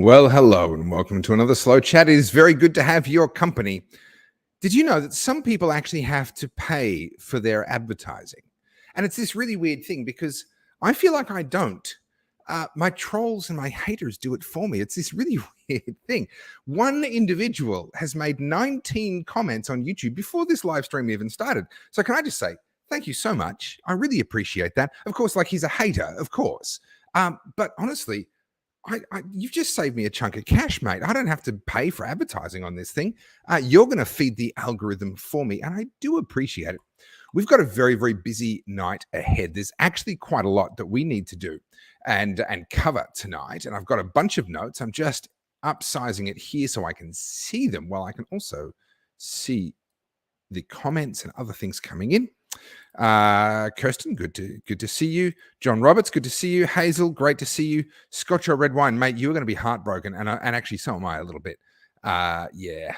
Well, hello and welcome to another Slow Chat. It is very good to have your company. Did you know that some people actually have to pay for their advertising? And it's this really weird thing because I feel like I don't. My trolls and my haters do it for me. It's this really weird thing. One individual has made 19 comments on YouTube before this live stream even started. So can I just say, thank you so much. I really appreciate that. Of course, like he's a hater, of course. But honestly, you've just saved me a chunk of cash, mate. I don't have to pay for advertising on this thing. You're going to feed the algorithm for me, and I do appreciate it. We've got a very, very busy night ahead. There's actually quite a lot that we need to do and cover tonight, and I've got a bunch of notes. I'm just upsizing it here so I can see them, while I can also see the comments and other things coming in. Kirsten, good to see you. John Roberts, good to see you. Hazel, great to see you. Scotch or red wine, mate, you're going to be heartbroken, and actually so am I a little bit. Yeah.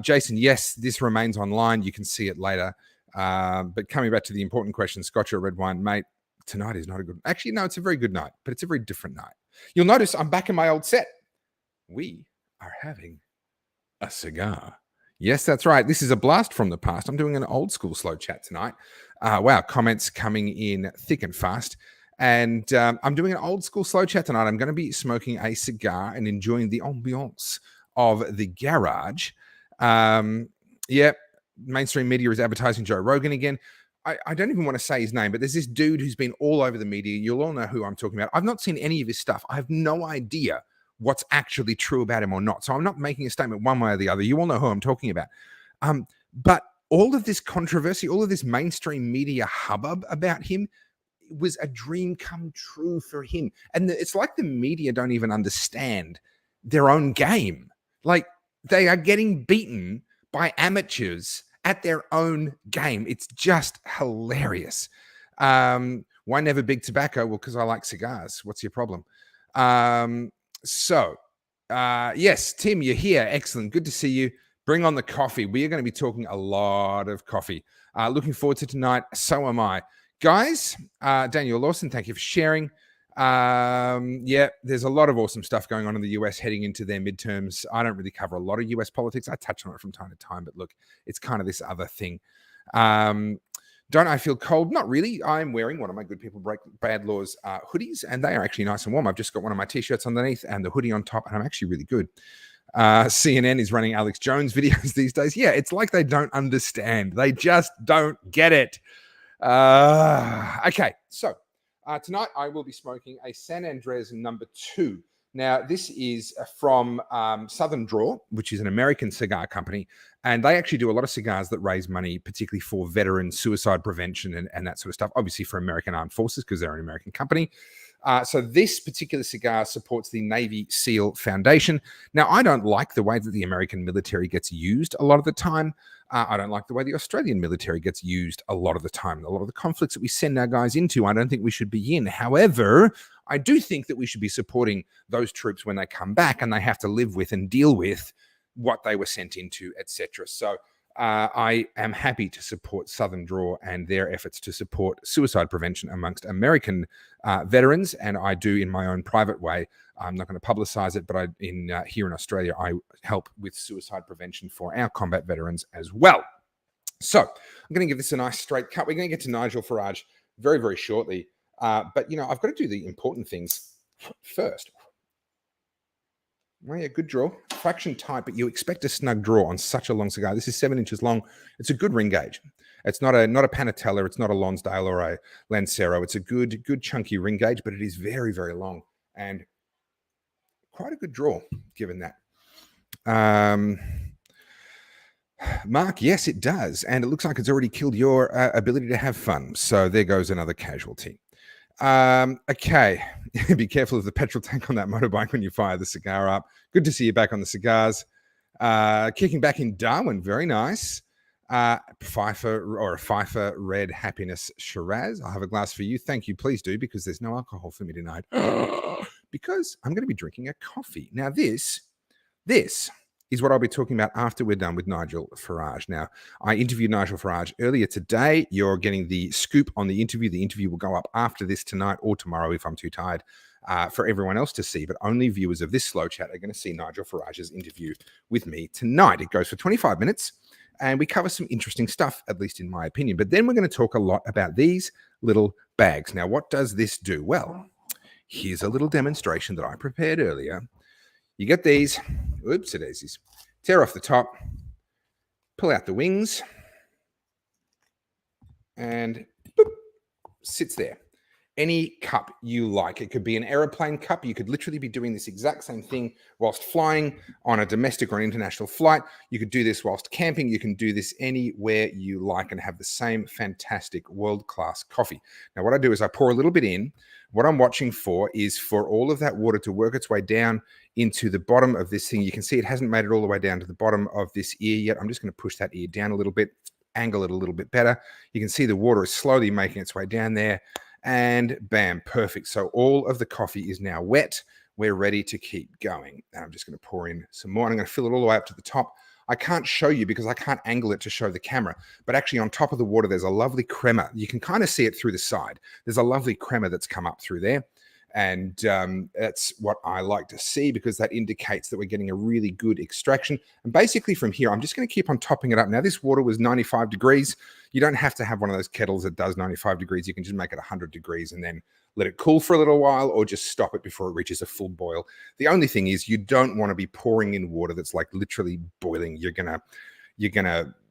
Jason, yes, this remains online. You can see it later. But coming back to the important question, Scotch or red wine, mate, tonight is not a good. Actually, no, it's a very good night, but it's a very different night. You'll notice I'm back in my old set. We are having a cigar. Yes, that's right. This is a blast from the past. I'm doing an old school slow chat tonight. Wow, comments coming in thick and fast. And I'm doing an old school slow chat tonight. I'm going to be smoking a cigar and enjoying the ambiance of the garage. Yeah, mainstream media is advertising Joe Rogan again. I don't even want to say his name, but there's this dude who's been all over the media. You'll all know who I'm talking about. I've not seen any of his stuff. I have no idea what's actually true about him or not. So I'm not making a statement one way or the other. You all know who I'm talking about. But all of this controversy, all of this mainstream media hubbub about him was a dream come true for him. And it's like the media don't even understand their own game. Like they are getting beaten by amateurs at their own game. It's just hilarious. Why never big tobacco? Well, because I like cigars. What's your problem? Yes, Tim, you're here. Excellent. Good to see you. Bring on the coffee. We are going to be talking a lot of coffee. Looking forward to tonight. So am I. Guys, Daniel Lawson, thank you for sharing. Yeah, there's a lot of awesome stuff going on in the US heading into their midterms. I don't really cover a lot of US politics. I touch on it from time to time, but look, it's kind of this other thing. Don't I feel cold? Not really. I'm wearing one of my Good People Break Bad Laws hoodies, and they are actually nice and warm. I've just got one of my T-shirts underneath and the hoodie on top, and I'm actually really good. CNN is running Alex Jones videos these days. Yeah, it's like they don't understand. They just don't get it. Okay, so tonight I will be smoking a San Andres number 2. Now, this is from Southern Draw, which is an American cigar company, and they actually do a lot of cigars that raise money, particularly for veteran suicide prevention and that sort of stuff, obviously for American Armed Forces because they're an American company. So this particular cigar supports the Navy SEAL Foundation. Now, I don't like the way that the American military gets used a lot of the time. I don't like the way the Australian military gets used a lot of the time. A lot of the conflicts that we send our guys into, I don't think we should be in. However, I do think that we should be supporting those troops when they come back and they have to live with and deal with what they were sent into, etc. So I am happy to support Southern Draw and their efforts to support suicide prevention amongst American veterans, and I do in my own private way. I'm not going to publicize it, but here in Australia, I help with suicide prevention for our combat veterans as well. So I'm going to give this a nice straight cut. We're going to get to Nigel Farage very, very shortly. But, you know, I've got to do the important things first. Well, yeah, good draw. Fraction tight, but you expect a snug draw on such a long cigar. This is 7 inches long. It's a good ring gauge. It's not a Panatella. It's not a Lonsdale or a Lancero. It's a good chunky ring gauge, but it is very, very long and quite a good draw, given that. Mark, yes, it does. And it looks like it's already killed your ability to have fun. So there goes another casualty. Okay. Be careful of the petrol tank on that motorbike when you fire the cigar up. Good to see you back on the cigars. Kicking back in Darwin. Very nice. Pfeiffer Red Happiness Shiraz. I'll have a glass for you. Thank you. Please do, because there's no alcohol for me tonight. Because I'm going to be drinking a coffee. Now, this is what I'll be talking about after we're done with Nigel Farage. Now, I interviewed Nigel Farage earlier today. You're getting the scoop on the interview. The interview will go up after this tonight or tomorrow if I'm too tired. for everyone else to see, but only viewers of this slow chat are going to see Nigel Farage's interview with me tonight. It goes for 25 minutes and we cover some interesting stuff, at least in my opinion. But then we're going to talk a lot about these little bags. Now, what does this do? Well, here's a little demonstration that I prepared earlier. You get these, oopsie-daisies, tear off the top, pull out the wings, and boop, sits there. Any cup you like. It could be an aeroplane cup. You could literally be doing this exact same thing whilst flying on a domestic or an international flight. You could do this whilst camping. You can do this anywhere you like and have the same fantastic world-class coffee. Now, what I do is I pour a little bit in. What I'm watching for is for all of that water to work its way down into the bottom of this thing. You can see it hasn't made it all the way down to the bottom of this ear yet. I'm just going to push that ear down a little bit, angle it a little bit better. You can see the water is slowly making its way down there. And bam, perfect. So all of the coffee is now wet. We're ready to keep going. And I'm just going to pour in some more. And I'm going to fill it all the way up to the top. I can't show you because I can't angle it to show the camera. But actually on top of the water, there's a lovely crema. You can kind of see it through the side. There's a lovely crema that's come up through there. And that's what I like to see because that indicates that we're getting a really good extraction. And basically from here, I'm just going to keep on topping it up. Now, this water was 95 degrees. You don't have to have one of those kettles that does 95 degrees. You can just make it 100 degrees and then let it cool for a little while or just stop it before it reaches a full boil. The only thing is you don't want to be pouring in water that's like literally boiling. You're gonna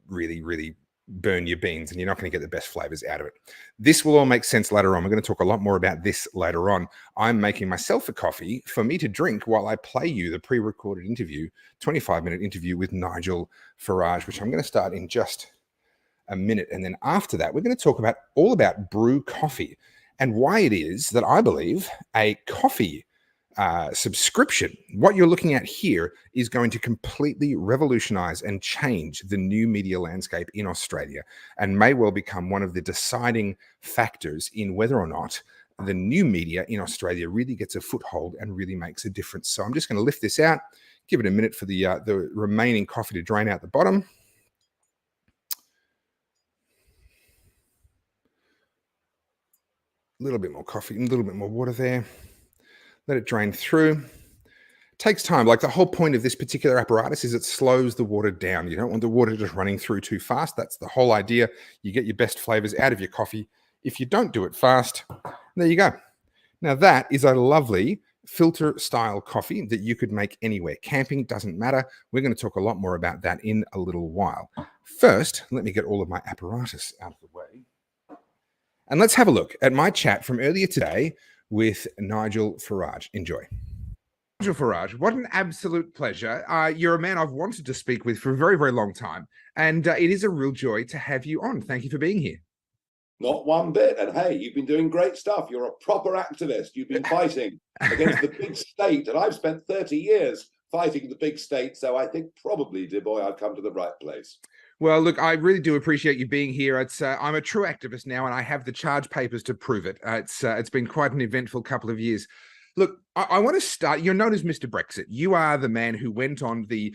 really burn your beans and you're not going to get the best flavors out of it. This will all make sense later on. We're going to talk a lot more about this later on. I'm making myself a coffee for me to drink while I play you the pre-recorded interview, 25-minute interview with Nigel Farage, which I'm going to start in just a minute. And then after that, we're going to talk about all about BREW Coffee and why it is that I believe a coffee subscription, what you're looking at here, is going to completely revolutionize and change the new media landscape in Australia and may well become one of the deciding factors in whether or not the new media in Australia really gets a foothold and really makes a difference. So I'm just going to lift this out, give it a minute for the remaining coffee to drain out the bottom. A little bit more coffee, a little bit more water there. Let it drain through. Takes time. Like the whole point of this particular apparatus is it slows the water down. You don't want the water just running through too fast. That's the whole idea. You get your best flavors out of your coffee. If you don't do it fast, there you go. Now that is a lovely filter style coffee that you could make anywhere. Camping doesn't matter. We're going to talk a lot more about that in a little while. First, let me get all of my apparatus out of the way. And let's have a look at my chat from earlier today with Nigel Farage. Enjoy. Nigel Farage, what an absolute pleasure. You're a man I've wanted to speak with for a very, very long time. And it is a real joy to have you on. Thank you for being here. Not one bit. And hey, you've been doing great stuff. You're a proper activist. You've been fighting against the big state. And I've spent 30 years fighting the big state. So I think probably, dear boy, I've come to the right place. Well, look, I really do appreciate you being here. I'm a true activist now, and I have the charge papers to prove it. It's been quite an eventful couple of years. Look, I want to start. You're known as Mr. Brexit. You are the man who went on the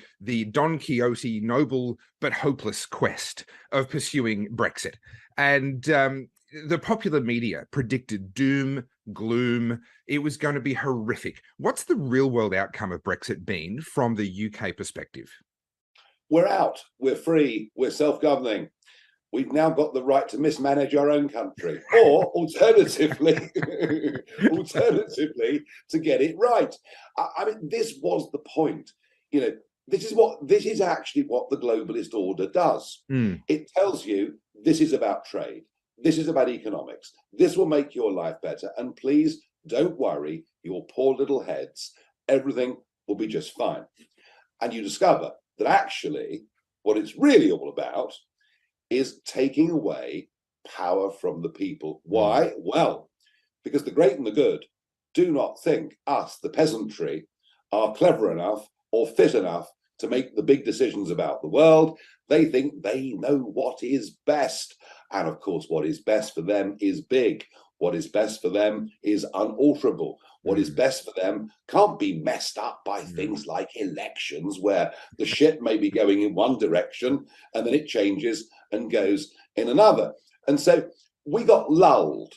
Don Quixote noble but hopeless quest of pursuing Brexit. And the popular media predicted doom, gloom. It was going to be horrific. What's the real world outcome of Brexit been from the UK perspective? We're out. We're free. We're self-governing. We've now got the right to mismanage our own country, or alternatively, to get it right. I mean, this was the point. You know, this is actually what the globalist order does. It tells you this is about trade. This is about economics. This will make your life better. And please don't worry, your poor little heads. Everything will be just fine. And you discover that actually what it's really all about is taking away power from the people. Why? Well, because the great and the good do not think us, the peasantry, are clever enough or fit enough to make the big decisions about the world. They think they know what is best. And of course, what is best for them is big. What is best for them is unalterable. What is best for them can't be messed up by things like elections, where the shit may be going in one direction and then it changes and goes in another. And so we got lulled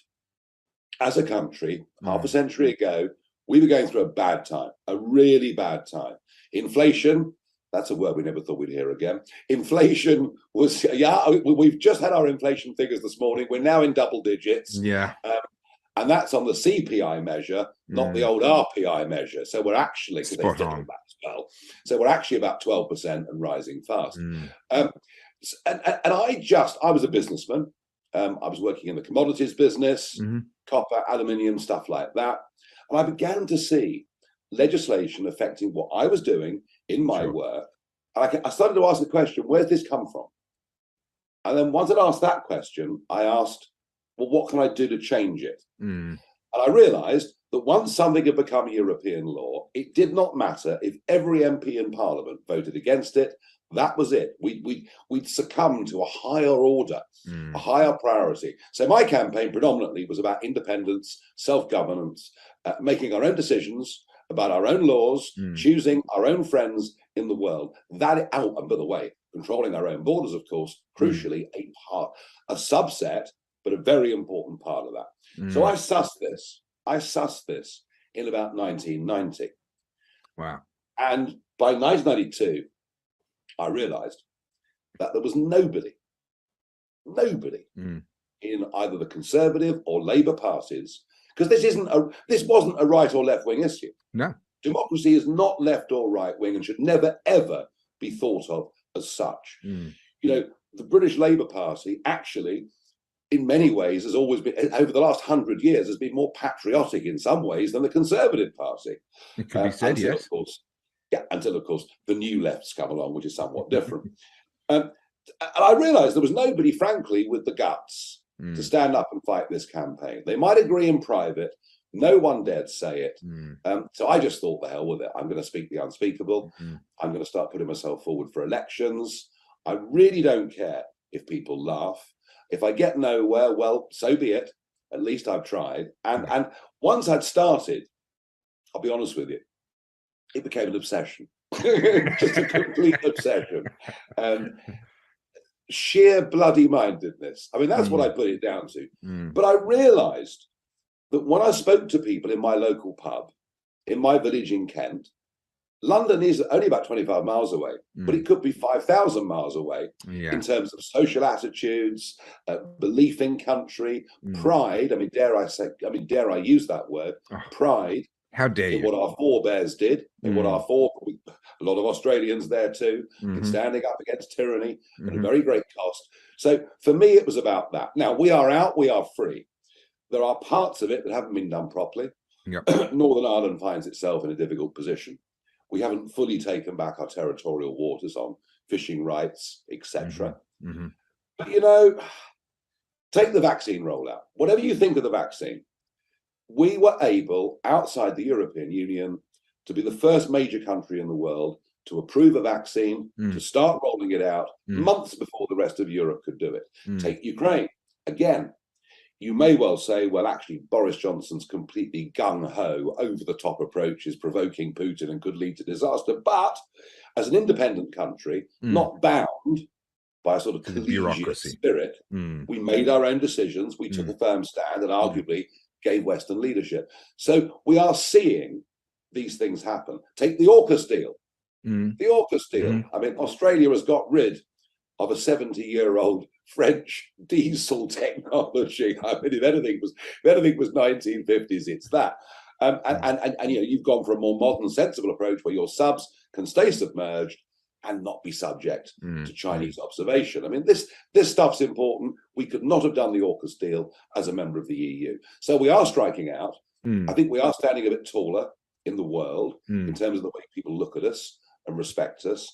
as a country half a century ago We were going through a bad time, a really bad time. Inflation, that's a word we never thought we'd hear again. Inflation was, we've just had our inflation figures this morning. We're now in double digits. Yeah. And that's on the CPI measure, not the old RPI measure. So we're actually, because they settled that as well. So we're actually about 12% and rising fast. And I was a businessman. I was working in the commodities business, copper, aluminium, stuff like that. And I began to see legislation affecting what I was doing in my work. And I started to ask the question, where's this come from? And then once I'd asked that question, I asked, well, what can I do to change it? And I realized that once something had become European law, it did not matter if every MP in Parliament voted against it. That was it. We'd succumb to a higher order, a higher priority. So my campaign predominantly was about independence, self-governance, making our own decisions about our own laws, choosing our own friends in the world. And by the way, controlling our own borders, of course, crucially, a subset, but a very important part of that. So I sussed this in about 1990. Wow. And by 1992, I realized that there was nobody in either the Conservative or Labour parties, because this wasn't a right or left wing issue. No. Democracy is not left or right wing and should never, ever be thought of as such. You know, the British Labour Party actually, in many ways, has always been, over the last 100 years, has been more patriotic in some ways than the Conservative Party. It could be said, yes. Until, of course, the new left's come along, which is somewhat different. And I realised there was nobody, frankly, with the guts to stand up and fight this campaign. They might agree in private. No one dared say it. So I just thought, the hell with it. I'm going to speak the unspeakable. I'm going to start putting myself forward for elections. I really don't care if people laugh. If I get nowhere, well, so be it. At least I've tried. And once I'd started, I'll be honest with you, it became an obsession. Just a complete obsession. Sheer bloody mindedness. I mean, that's what I put it down to. But I realised that when I spoke to people in my local pub, in my village in Kent, London is only about 25 miles away, but it could be 5,000 miles away in terms of social attitudes, belief in country, pride. I mean, dare I use that word, pride. How dare you? What our forebears did, and what a lot of Australians there too, in standing up against tyranny at a very great cost. So for me, it was about that. Now, we are out, we are free. There are parts of it that haven't been done properly. Northern Ireland finds itself in a difficult position. We haven't fully taken back our territorial waters on fishing rights, etc. But, you know, take the vaccine rollout. Whatever you think of the vaccine, we were able, outside the European Union, to be the first major country in the world to approve a vaccine, to start rolling it out months before the rest of Europe could do it. Take Ukraine. Again, you may well say, well, actually, Boris Johnson's completely gung-ho, over-the-top approach is provoking Putin and could lead to disaster. But as an independent country, not bound by a sort of collegiate spirit, we made our own decisions, we took a firm stand and arguably gave Western leadership. So we are seeing these things happen. Take the AUKUS deal. The AUKUS deal. I mean, Australia has got rid of a 70-year-old French diesel technology. I mean, if anything was 1950s, it's that. And you know, you've gone for a more modern, sensible approach where your subs can stay submerged and not be subject to Chinese observation. I mean, this stuff's important. We could not have done the AUKUS deal as a member of the EU. So we are striking out. I think we are standing a bit taller in the world in terms of the way people look at us and respect us.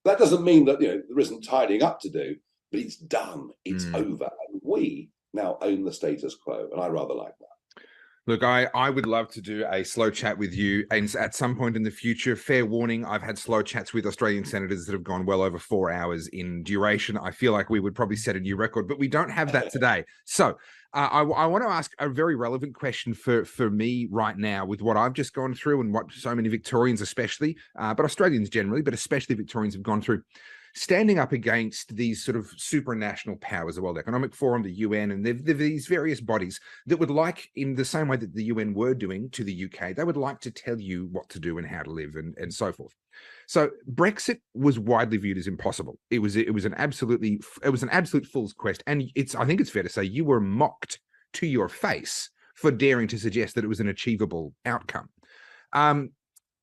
That doesn't mean that, you know, there isn't tidying up to do, but it's done. It's over. And we now own the status quo, and I rather like that. Look, I would love to do a slow chat with you, and at some point in the future, fair warning, I've had slow chats with Australian senators that have gone well over 4 hours in duration. I feel like we would probably set a new record, but we don't have that today. So I want to ask a very relevant question for me right now with what I've just gone through and what so many Victorians especially, but Australians generally, but especially Victorians have gone through. standing up against these sort of supranational powers, the World Economic Forum, the UN, and they've these various bodies that would like, in the same way that the UN were doing to the UK, they would like to tell you what to do and how to live and so forth. So Brexit was widely viewed as impossible. It was an absolute fool's quest, and I think it's fair to say you were mocked to your face for daring to suggest that it was an achievable outcome.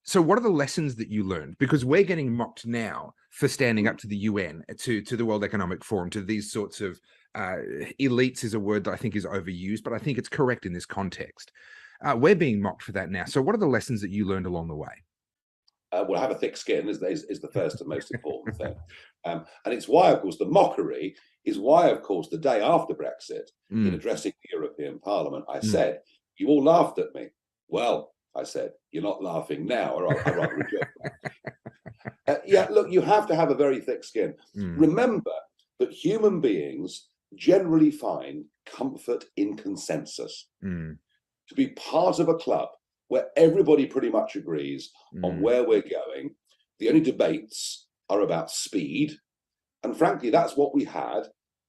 So what are the lessons that you learned? Because we're getting mocked now for standing up to the UN, to the World Economic Forum, to these sorts of elites is a word that I think is overused, but I think it's correct in this context. We're being mocked for that now. So what are the lessons that you learned along the way? Well, have a thick skin is the first and most important thing. And it's why, of course, the mockery is why, of course, the day after Brexit, in addressing the European Parliament, I said, you all laughed at me. Well, I said, you're not laughing now, or I'll rather reject that. Yeah, look, you have to have a very thick skin. Remember that human beings generally find comfort in consensus. To be part of a club where everybody pretty much agrees on where we're going. The only debates are about speed. And frankly, that's what we had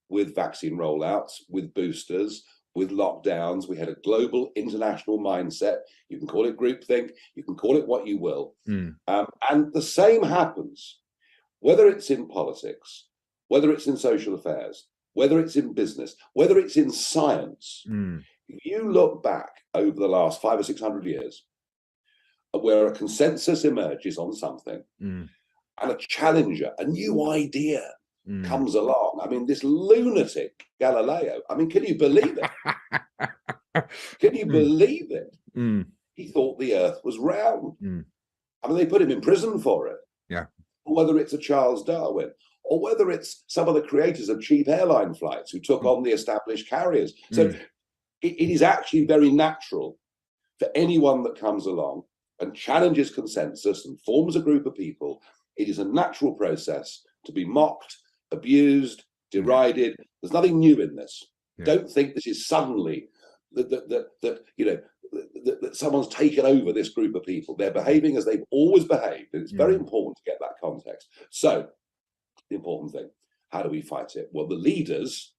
with vaccine rollouts, with boosters, with lockdowns. We had a global international mindset. You can call it groupthink, you can call it what you will. And the same happens, whether it's in politics, whether it's in social affairs, whether it's in business, whether it's in science. If you look back over the last 500 or 600 years, where a consensus emerges on something, and a challenger, a new idea comes along. I mean, this lunatic Galileo, I mean, can you believe it? Can you believe it? He thought the earth was round. I mean, they put him in prison for it. Yeah. Whether it's a Charles Darwin, or whether it's some of the creators of cheap airline flights who took on the established carriers. So it is actually very natural for anyone that comes along and challenges consensus and forms a group of people. It is a natural process to be mocked, abused, derided. There's nothing new in this. Don't think this is suddenly that someone's taken over this group of people. They're behaving as they've always behaved, and it's very important to get that context. So the important thing, how do we fight it? Well, the leaders,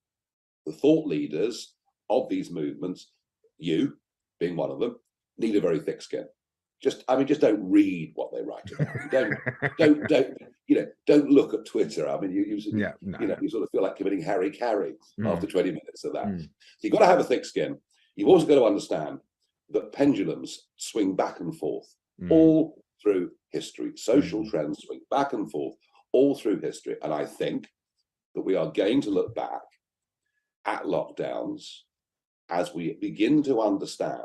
the thought leaders of these movements, you being one of them, need a very thick skin. Just don't read what they write about. Don't look at Twitter. I mean, you sort of feel like committing Harry Carey after 20 minutes of that. So you've got to have a thick skin. You've also got to understand that pendulums swing back and forth all through history. Social trends swing back and forth all through history. And I think that we are going to look back at lockdowns as we begin to understand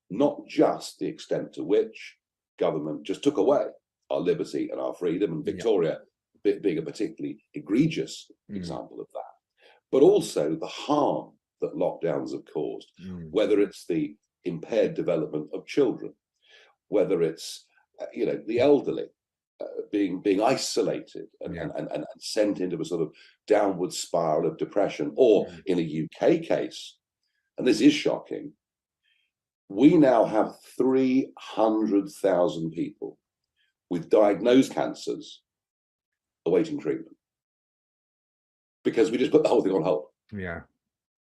not just the extent to which government just took away our liberty and our freedom, and Victoria being a particularly egregious example of that, but also the harm that lockdowns have caused, whether it's the impaired development of children, whether it's the elderly being isolated and sent into a sort of downward spiral of depression, or in a UK case, and this is shocking, we now have 300,000 people with diagnosed cancers awaiting treatment because we just put the whole thing on hold. Yeah,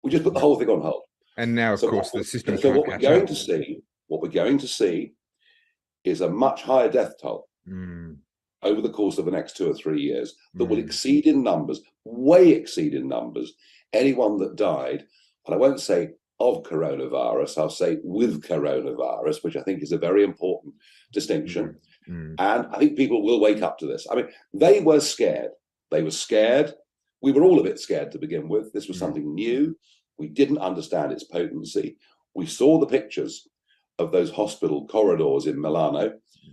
we just put the whole thing on hold. And now, of course, the system. So what we're going to see is a much higher death toll over the course of the next 2 or 3 years that will exceed in numbers, way exceed in numbers, anyone that died. And I won't say of coronavirus, I'll say with coronavirus, which I think is a very important distinction. And I think people will wake up to this. I mean, they were scared. They were scared. We were all a bit scared to begin with. This was something new. We didn't understand its potency. We saw the pictures of those hospital corridors in Milano.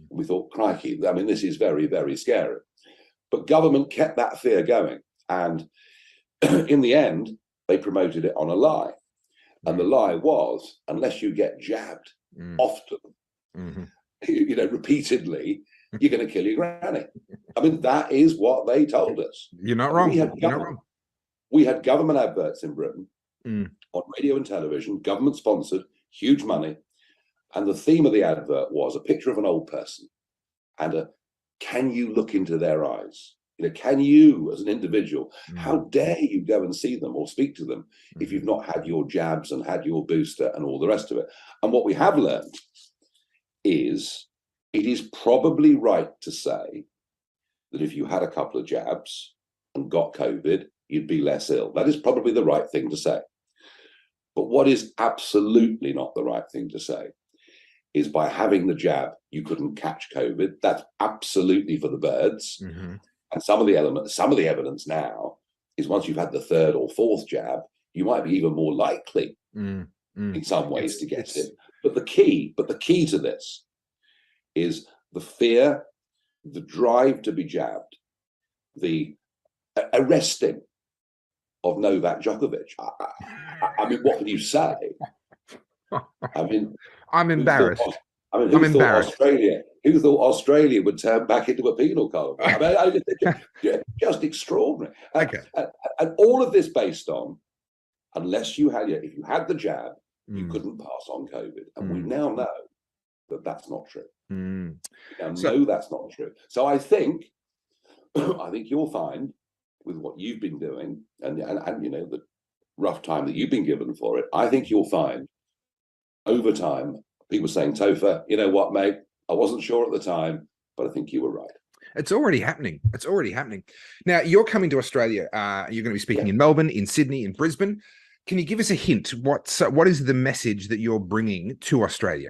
We thought, crikey, I mean, this is very, very scary. But government kept that fear going. And in the end, they promoted it on a lie. And the lie was, unless you get jabbed often, repeatedly, you're going to kill your granny. I mean, that is what they told us. You're not wrong. We had government adverts in Britain on radio and television, government sponsored, huge money. And the theme of the advert was a picture of an old person and can you look into their eyes? can you, as an individual, how dare you go and see them or speak to them if you've not had your jabs and had your booster and all the rest of it? And what we have learned is it is probably right to say that if you had a couple of jabs and got COVID, you'd be less ill. That is probably the right thing to say. But what is absolutely not the right thing to say is by having the jab, you couldn't catch COVID. That's absolutely for the birds. And some of the evidence now is once you've had the third or fourth jab, you might be even more likely in some ways to get it. But the key to this is the fear, the drive to be jabbed, the arresting of Novak Djokovic. I mean, what can you say? I mean, I'm embarrassed. Who thought Australia would turn back into a penal colony? I mean, I just think just extraordinary. And all of this based on, if you had the jab, you couldn't pass on COVID. And we now know that that's not true. We now know that's not true. So I think you'll find with what you've been doing and the rough time that you've been given for it, I think you'll find over time people saying, Topher, you know what, mate, I wasn't sure at the time, but I think you were right. It's already happening. It's already happening. Now, you're coming to Australia. You're going to be speaking in Melbourne, in Sydney, in Brisbane. Can you give us a hint? What is the message that you're bringing to Australia?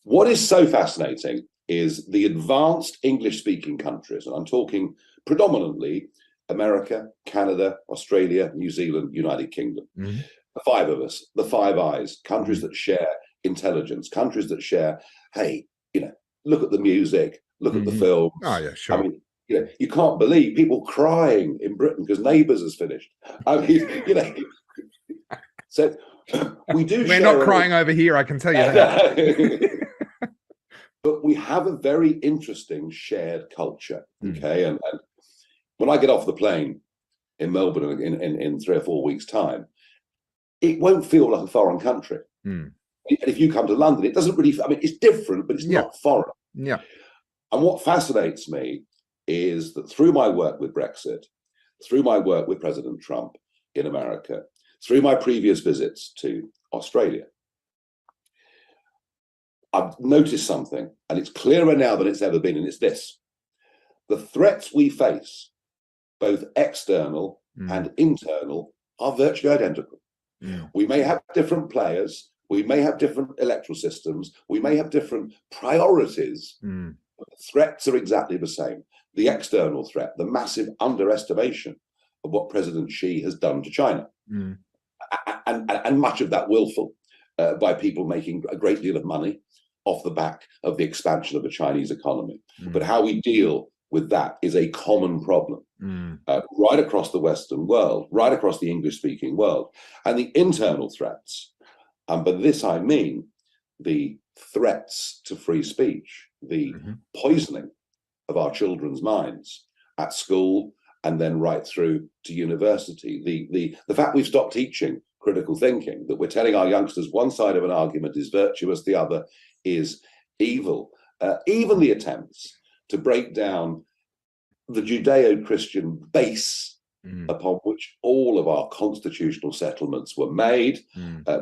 What is so fascinating is the advanced English-speaking countries, and I'm talking predominantly America, Canada, Australia, New Zealand, United Kingdom. The five of us, the Five Eyes, countries that share intelligence, countries that share, hey, look at the music, look at the films. Oh, yeah, sure. I mean, you can't believe people crying in Britain because Neighbours has finished. I mean, so we do. We're not crying over here, I can tell you that. But we have a very interesting shared culture. Okay, and when I get off the plane in Melbourne in 3 or 4 weeks' time, it won't feel like a foreign country. And if you come to London, it doesn't really. I mean, it's different, but it's not foreign. Yeah. And what fascinates me is that through my work with Brexit, through my work with President Trump in America, through my previous visits to Australia, I've noticed something, and it's clearer now than it's ever been, and it's this. The threats we face, both external and internal, are virtually identical. We may have different players, we may have different electoral systems, we may have different priorities, but the threats are exactly the same. The external threat, the massive underestimation of what President Xi has done to China, and much of that willful by people making a great deal of money off the back of the expansion of the Chinese economy. But how we deal with that is a common problem right across the Western world, right across the English-speaking world. And the internal threats, and by this I mean the threats to free speech, the poisoning of our children's minds at school and then right through to university. The fact we've stopped teaching critical thinking, that we're telling our youngsters one side of an argument is virtuous, the other is evil. Even the attempts to break down the Judeo-Christian base upon which all of our constitutional settlements were made,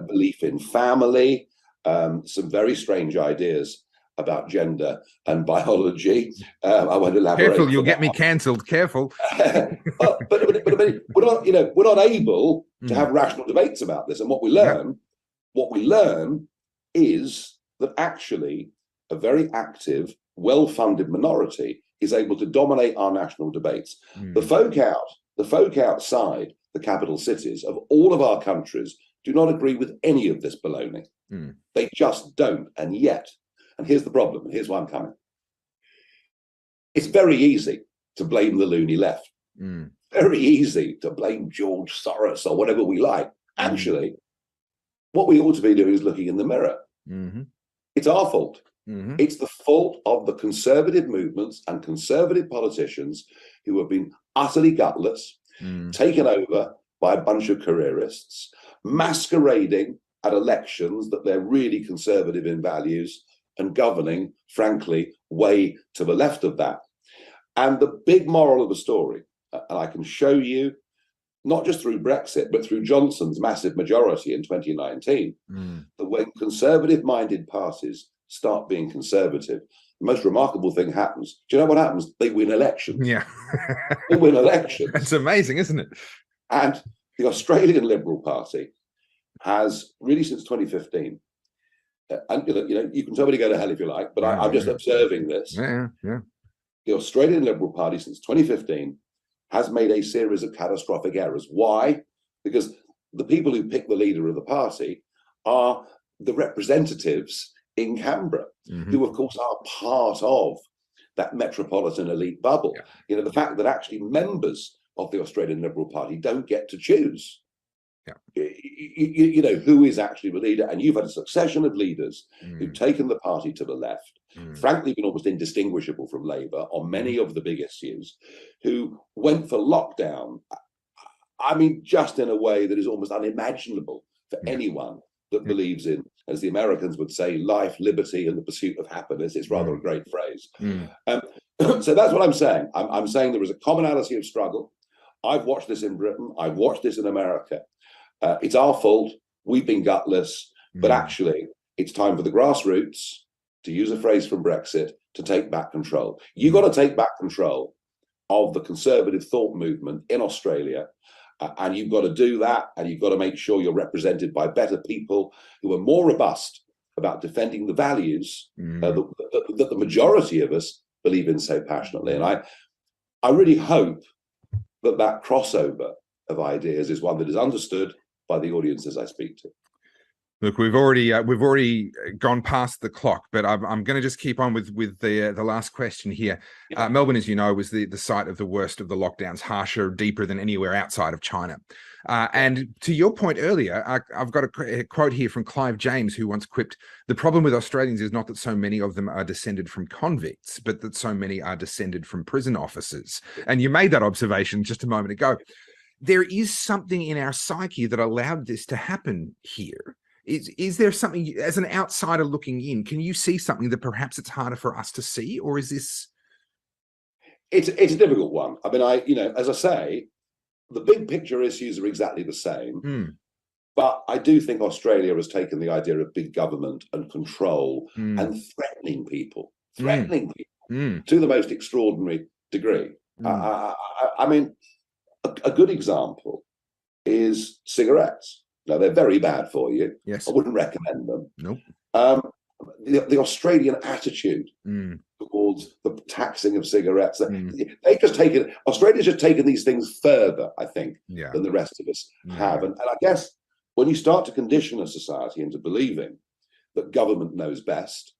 belief in family, some very strange ideas about gender and biology. I won't elaborate. Careful, you'll get me cancelled. Careful. but we're not able to have rational debates about this. And what we learn is that actually a very active, well-funded minority is able to dominate our national debates. The folk outside the capital cities of all of our countries do not agree with any of this baloney. They just don't. And here's the problem, and here's why I'm coming. It's very easy to blame the loony left. Very easy to blame George Soros or whatever we like. Actually, what we ought to be doing is looking in the mirror. It's our fault. It's the fault of the conservative movements and conservative politicians who have been utterly gutless, taken over by a bunch of careerists, masquerading at elections that they're really conservative in values and governing, frankly, way to the left of that. And the big moral of the story, and I can show you, not just through Brexit, but through Johnson's massive majority in 2019, that when conservative-minded parties start being conservative, the most remarkable thing happens. Do you know what happens? They win elections. Yeah. They win elections. That's amazing, isn't it? And the Australian Liberal Party has really, since 2015, and you can tell me to go to hell if you like, but I'm just observing this. Yeah. The Australian Liberal Party, since 2015, has made a series of catastrophic errors. Why? Because the people who pick the leader of the party are the representatives in Canberra, who, of course, are part of that metropolitan elite bubble. Yeah. The fact that actually members of the Australian Liberal Party don't get to choose. Yeah. Who is actually the leader? And you've had a succession of leaders who've taken the party to the left, frankly, been almost indistinguishable from Labour on many of the big issues, who went for lockdown, I mean, just in a way that is almost unimaginable for anyone that believes in, as the Americans would say, life, liberty, and the pursuit of happiness. It's rather a great phrase. So that's what I'm saying. I'm saying there is a commonality of struggle. I've watched this in Britain. I've watched this in America. It's our fault. We've been gutless. But actually, it's time for the grassroots, to use a phrase from Brexit, to take back control. You've got to take back control of the conservative thought movement in Australia. And you've got to do that. And you've got to make sure you're represented by better people who are more robust about defending the values that the majority of us believe in so passionately. And I really hope that crossover of ideas is one that is understood by the audiences I speak to. Look, we've already gone past the clock, but I'm going to just keep on with the last question here. Yeah. Melbourne, as you know, was the site of the worst of the lockdowns, harsher, deeper than anywhere outside of China. And to your point earlier, I've got a quote here from Clive James, who once quipped, "The problem with Australians is not that so many of them are descended from convicts, but that so many are descended from prison officers." And you made that observation just a moment ago. There is something in our psyche that allowed this to happen here. Is there something, as an outsider looking in, can you see something that perhaps it's harder for us to see, or is this? It's a difficult one. I mean, as I say, the big picture issues are exactly the same. But I do think Australia has taken the idea of big government and control and threatening people to the most extraordinary degree. I mean, a good example is cigarettes. Now, they're very bad for you. Yes. I wouldn't recommend them. Nope. The Australian attitude towards the taxing of cigarettes, Australia's just taken these things further, I think, than the rest of us have. And I guess when you start to condition a society into believing that government knows best,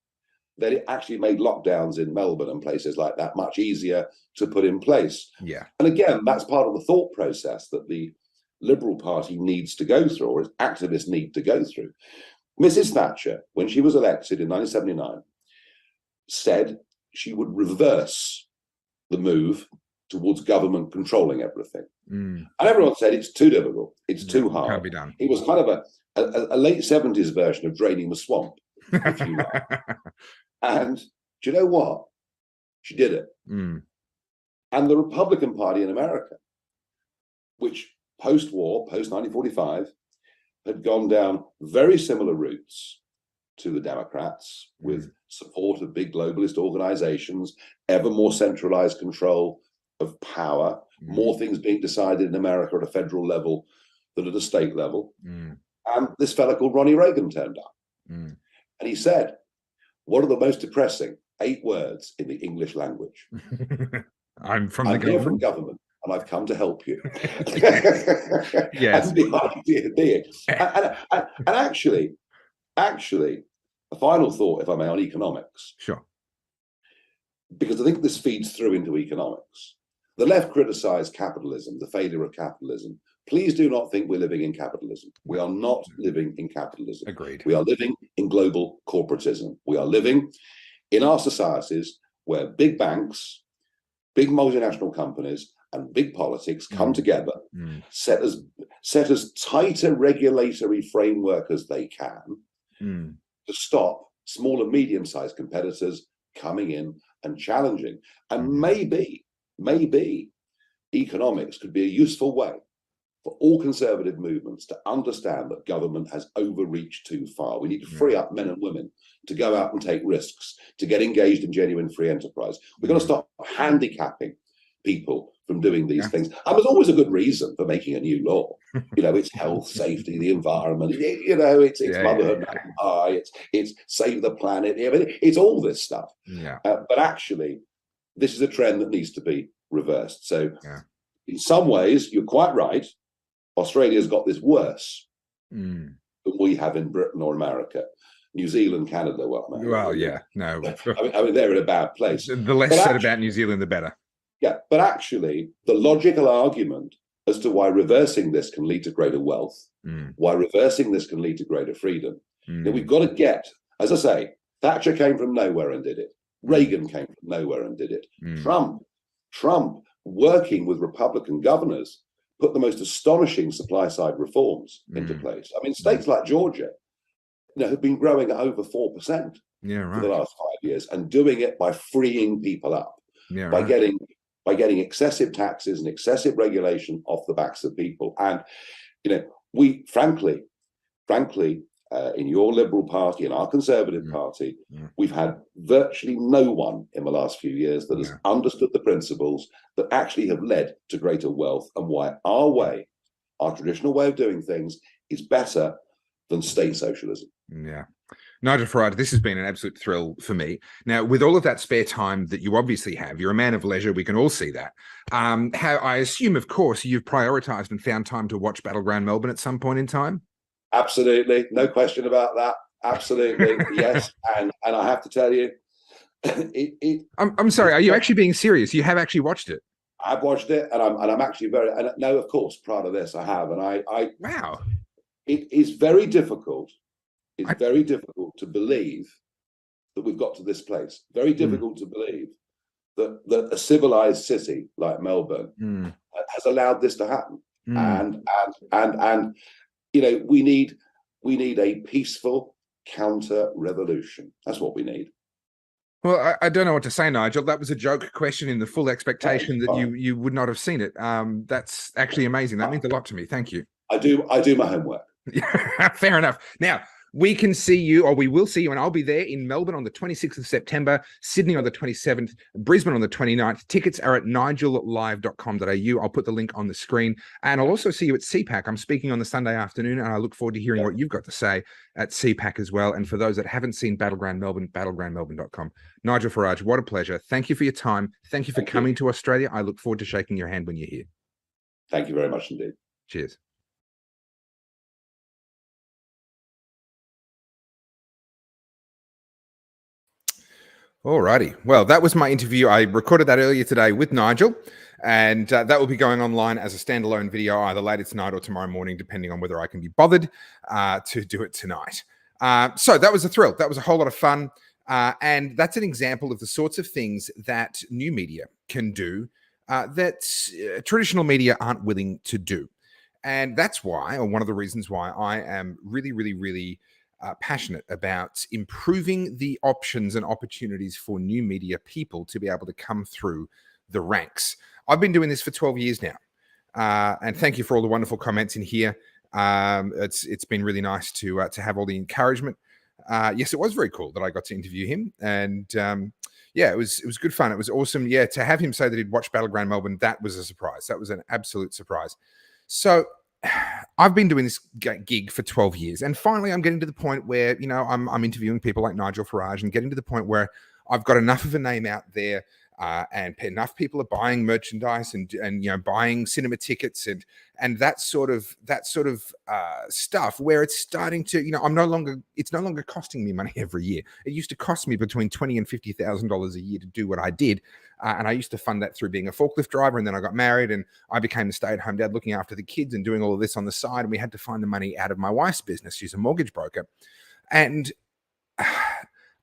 then it actually made lockdowns in Melbourne and places like that much easier to put in place. Yeah. And again, that's part of the thought process that the Liberal Party needs to go through, or activists need to go through. Mrs. Thatcher, when she was elected in 1979, said she would reverse the move towards government controlling everything. And everyone said it's too difficult, it's too hard. Can't be done. It was kind of a late 70s version of draining the swamp, if you like. And do you know what? She did it. And the Republican Party in America, which post-war, post-1945, had gone down very similar routes to the Democrats, with support of big globalist organizations, ever more centralized control of power, more things being decided in America at a federal level than at a state level. And this fellow called Ronnie Reagan turned up. And he said, what are the most depressing 8 words in the English language? I'm here from government. And I've come to help you. Yes. And the idea being, and actually, a final thought, if I may, on economics. Sure. Because I think this feeds through into economics. The left criticized capitalism, the failure of capitalism. Please do not think we're living in capitalism. We are not living in capitalism. Agreed. We are living in global corporatism. We are living in our societies where big banks, big multinational companies, and big politics come together, set as tight a regulatory framework as they can to stop small and medium-sized competitors coming in and challenging. And maybe maybe economics could be a useful way for all conservative movements to understand that government has overreached too far. We need to free up men and women to go out and take risks, to get engaged in genuine free enterprise. We're going to stop handicapping people from doing these things. And there's always a good reason for making a new law. You know, it's health, safety, the environment. You know, it's motherhood, it's save the planet. It's all this stuff. But actually, this is a trend that needs to be reversed. So, in some ways, you're quite right. Australia's got this worse than we have in Britain or America. New Zealand, Canada, I mean, they're in a bad place. The less said about New Zealand, the better. Yeah, but actually, the logical argument as to why reversing this can lead to greater wealth, why reversing this can lead to greater freedom, that we've got to get, as I say, Thatcher came from nowhere and did it. Reagan came from nowhere and did it. Trump, working with Republican governors, put the most astonishing supply-side reforms into place. I mean, states like Georgia, have been growing at over 4% for the last 5 years, and doing it by freeing people up, by getting excessive taxes and excessive regulation off the backs of people. And we frankly, in your Liberal Party and our Conservative Party, we've had virtually no one in the last few years that has understood the principles that actually have led to greater wealth, and why our traditional way of doing things, is better than state socialism. Nigel Farage, this has been an absolute thrill for me. Now, with all of that spare time that you obviously have, you're a man of leisure. We can all see that. How I assume, of course, you've prioritized and found time to watch Battleground Melbourne at some point in time. Absolutely, no question about that. Absolutely, yes. And I have to tell you, I'm sorry. Are you actually being serious? You have actually watched it? I've watched it, and I'm actually very. And no, of course, proud of this. I have, and I wow. It is very difficult. It's very difficult to believe that we've got to this place. Very difficult to believe that a civilized city like Melbourne has allowed this to happen. And we need a peaceful counter-revolution. That's what we need. Well, I don't know what to say, Nigel. That was a joke question in the full expectation that you would not have seen it. That's actually amazing. That means a lot to me. Thank you. I do my homework. Fair enough. Now, we can see you, or we will see you, and I'll be there in Melbourne on the 26th of September, Sydney on the 27th, Brisbane on the 29th. Tickets are at nigelive.com.au. I'll put the link on the screen. And I'll also see you at CPAC. I'm speaking on the Sunday afternoon, and I look forward to hearing what you've got to say at CPAC as well. And for those that haven't seen Battleground Melbourne, battlegroundmelbourne.com. Nigel Farage, what a pleasure. Thank you for your time. Thank you for coming to Australia. I look forward to shaking your hand when you're here. Thank you very much indeed. Cheers. Alrighty. Well, that was my interview. I recorded that earlier today with Nigel, and that will be going online as a standalone video either later tonight or tomorrow morning, depending on whether I can be bothered to do it tonight. So that was a thrill. That was a whole lot of fun. And that's an example of the sorts of things that new media can do that traditional media aren't willing to do. And that's why, or one of the reasons why, I am really, really, really passionate about improving the options and opportunities for new media people to be able to come through the ranks. I've been doing this for 12 years now. And thank you for all the wonderful comments in here. It's been really nice to have all the encouragement. Yes, it was very cool that I got to interview him. And yeah, it was good fun. It was awesome. Yeah, to have him say that he'd watched Battleground Melbourne, that was a surprise. That was an absolute surprise. So I've been doing this gig for 12 years, and finally I'm getting to the point where, I'm interviewing people like Nigel Farage and getting to the point where I've got enough of a name out there, and enough people are buying merchandise and buying cinema tickets and that sort of stuff, where it's starting to, it's no longer costing me money every year. It used to cost me between $20,000 and $50,000 a year to do what I did. And I used to fund that through being a forklift driver. And then I got married and I became a stay-at-home dad looking after the kids and doing all of this on the side. And we had to find the money out of my wife's business. She's a mortgage broker. And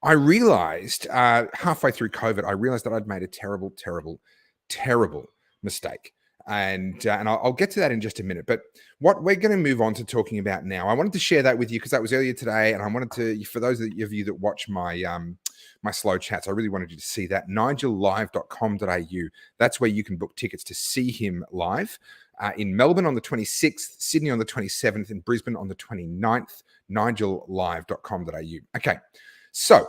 I realized halfway through COVID, I realized that I'd made a terrible, terrible, terrible mistake. And I'll get to that in just a minute. But what we're going to move on to talking about now, I wanted to share that with you because that was earlier today. And I wanted to, for those of you that watch my my slow chats. I really wanted you to see that. nigelive.com.au. That's where you can book tickets to see him live in Melbourne on the 26th, Sydney on the 27th, and Brisbane on the 29th. nigelive.com.au. Okay, so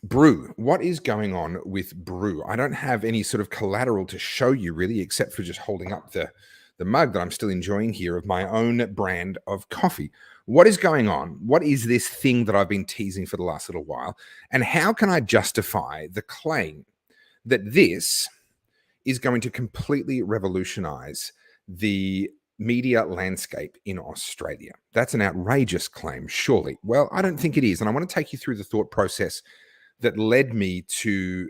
BREW. What is going on with BREW? I don't have any sort of collateral to show you really, except for just holding up the mug that I'm still enjoying here of my own brand of coffee. What is going on? What is this thing that I've been teasing for the last little while? And how can I justify the claim that this is going to completely revolutionize the media landscape in Australia? That's an outrageous claim, surely. Well, I don't think it is. And I want to take you through the thought process that led me to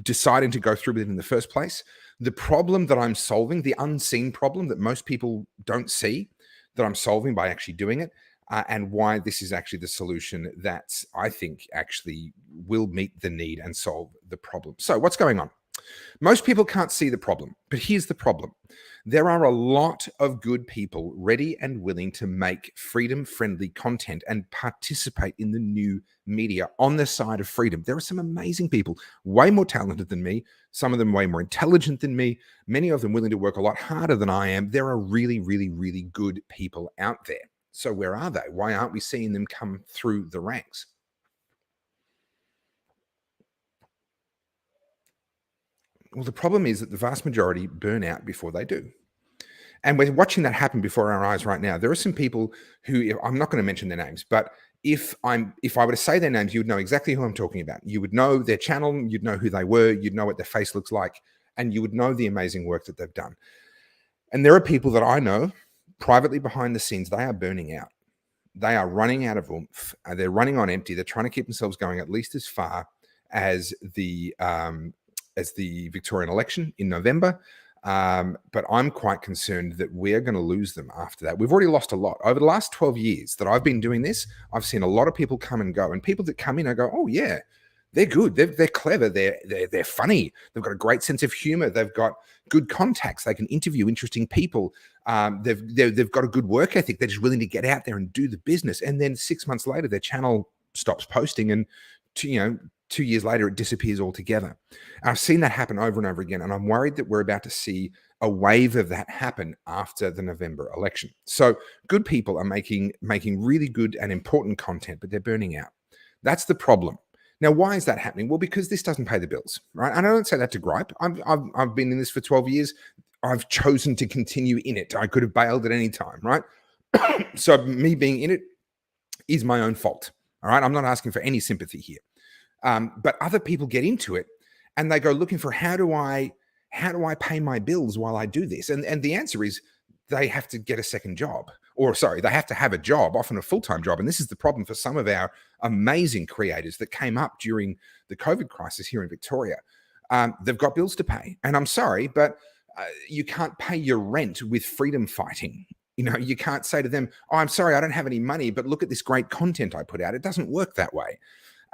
deciding to go through with it in the first place. The problem that I'm solving, the unseen problem that most people don't see, that I'm solving by actually doing it, and why this is actually the solution that I think actually will meet the need and solve the problem. So what's going on? Most people can't see the problem, but here's the problem. There are a lot of good people ready and willing to make freedom-friendly content and participate in the new media on the side of freedom. There are some amazing people, way more talented than me, some of them way more intelligent than me, many of them willing to work a lot harder than I am. There are really, really, really good people out there. So where are they? Why aren't we seeing them come through the ranks? Well, the problem is that the vast majority burn out before they do. And we're watching that happen before our eyes right now. There are some people who, I'm not going to mention their names, but if I were to say their names, you would know exactly who I'm talking about. You would know their channel, you'd know who they were, you'd know what their face looks like, and you would know the amazing work that they've done. And there are people that I know privately behind the scenes, they are burning out. They are running out of oomph. They're running on empty. They're trying to keep themselves going at least as far as the Victorian election in November. But I'm quite concerned that we're going to lose them after that. We've already lost a lot. Over the last 12 years that I've been doing this, I've seen a lot of people come and go. And people that come in, I go, oh, yeah, they're good. They're clever. They're funny. They've got a great sense of humor. They've got good contacts. They can interview interesting people. They've got a good work ethic. They're just willing to get out there and do the business. And then 6 months later, their channel stops posting, and 2 years later, it disappears altogether. And I've seen that happen over and over again, and I'm worried that we're about to see a wave of that happen after the November election. So good people are making really good and important content, but they're burning out. That's the problem. Now, why is that happening? Well, because this doesn't pay the bills, right? And I don't say that to gripe. I've been in this for 12 years. I've chosen to continue in it. I could have bailed at any time, right? So me being in it is my own fault, all right? I'm not asking for any sympathy here. But other people get into it and they go looking for how do I pay my bills while I do this? And the answer is they have to get a second job, or sorry, they have to have a job, often a full-time job. And this is the problem for some of our amazing creators that came up during the COVID crisis here in Victoria. They've got bills to pay. And I'm sorry, but you can't pay your rent with freedom fighting. You can't say to them, oh, I'm sorry, I don't have any money, but look at this great content I put out. It doesn't work that way.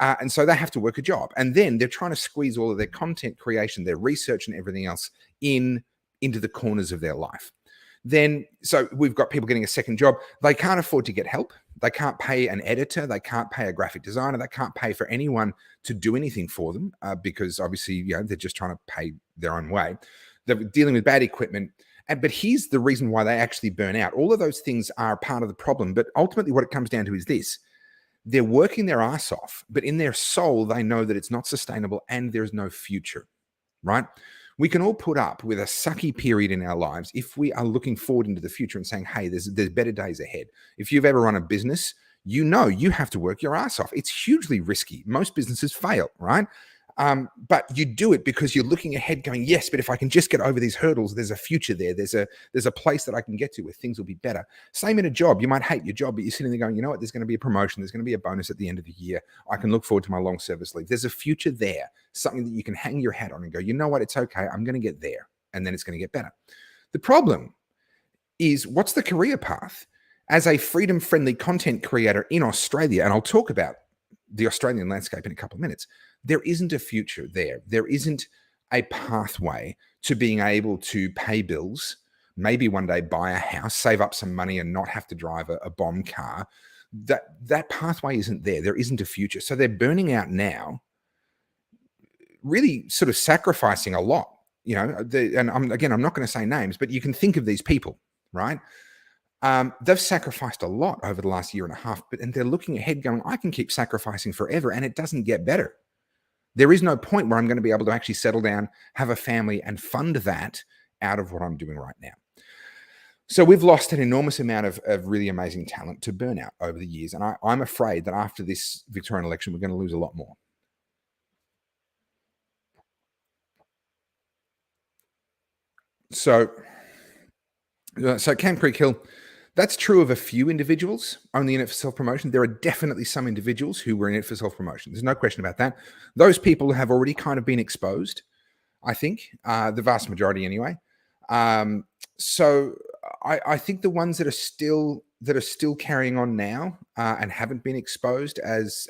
And so they have to work a job. And then they're trying to squeeze all of their content creation, their research and everything else into the corners of their life. So we've got people getting a second job. They can't afford to get help. They can't pay an editor. They can't pay a graphic designer. They can't pay for anyone to do anything for them because obviously, they're just trying to pay their own way. They're dealing with bad equipment. But here's the reason why they actually burn out. All of those things are part of the problem. But ultimately what it comes down to is this. They're working their ass off, but in their soul, they know that it's not sustainable and there's no future, right? We can all put up with a sucky period in our lives if we are looking forward into the future and saying, hey, there's better days ahead. If you've ever run a business, you have to work your ass off. It's hugely risky. Most businesses fail, right? But you do it because you're looking ahead going, yes, but if I can just get over these hurdles, there's a future there. There's a place that I can get to where things will be better. Same in a job. You might hate your job, but you're sitting there going, you know what? There's going to be a promotion. There's going to be a bonus at the end of the year. I can look forward to my long service leave. There's a future there, something that you can hang your hat on and go, you know what? It's okay. I'm going to get there. And then it's going to get better. The problem is, what's the career path? As a freedom-friendly content creator in Australia, and I'll talk about the Australian landscape in a couple of minutes, there isn't a future there. There isn't a pathway to being able to pay bills, maybe one day buy a house, save up some money and not have to drive a bomb car, that pathway isn't there. There isn't a future. So they're burning out now, really sort of sacrificing a lot, and I'm not going to say names, but you can think of these people, right? They've sacrificed a lot over the last year and a half, and they're looking ahead going, I can keep sacrificing forever and it doesn't get better. There is no point where I'm going to be able to actually settle down, have a family, and fund that out of what I'm doing right now. So we've lost an enormous amount of really amazing talent to burnout over the years. And I'm afraid that after this Victorian election, we're going to lose a lot more. So Camp Creek Hill, that's true of a few individuals only in it for self-promotion. There are definitely some individuals who were in it for self-promotion. There's no question about that. Those people have already kind of been exposed, I think, the vast majority anyway. So I think the ones that are still carrying on now and haven't been exposed as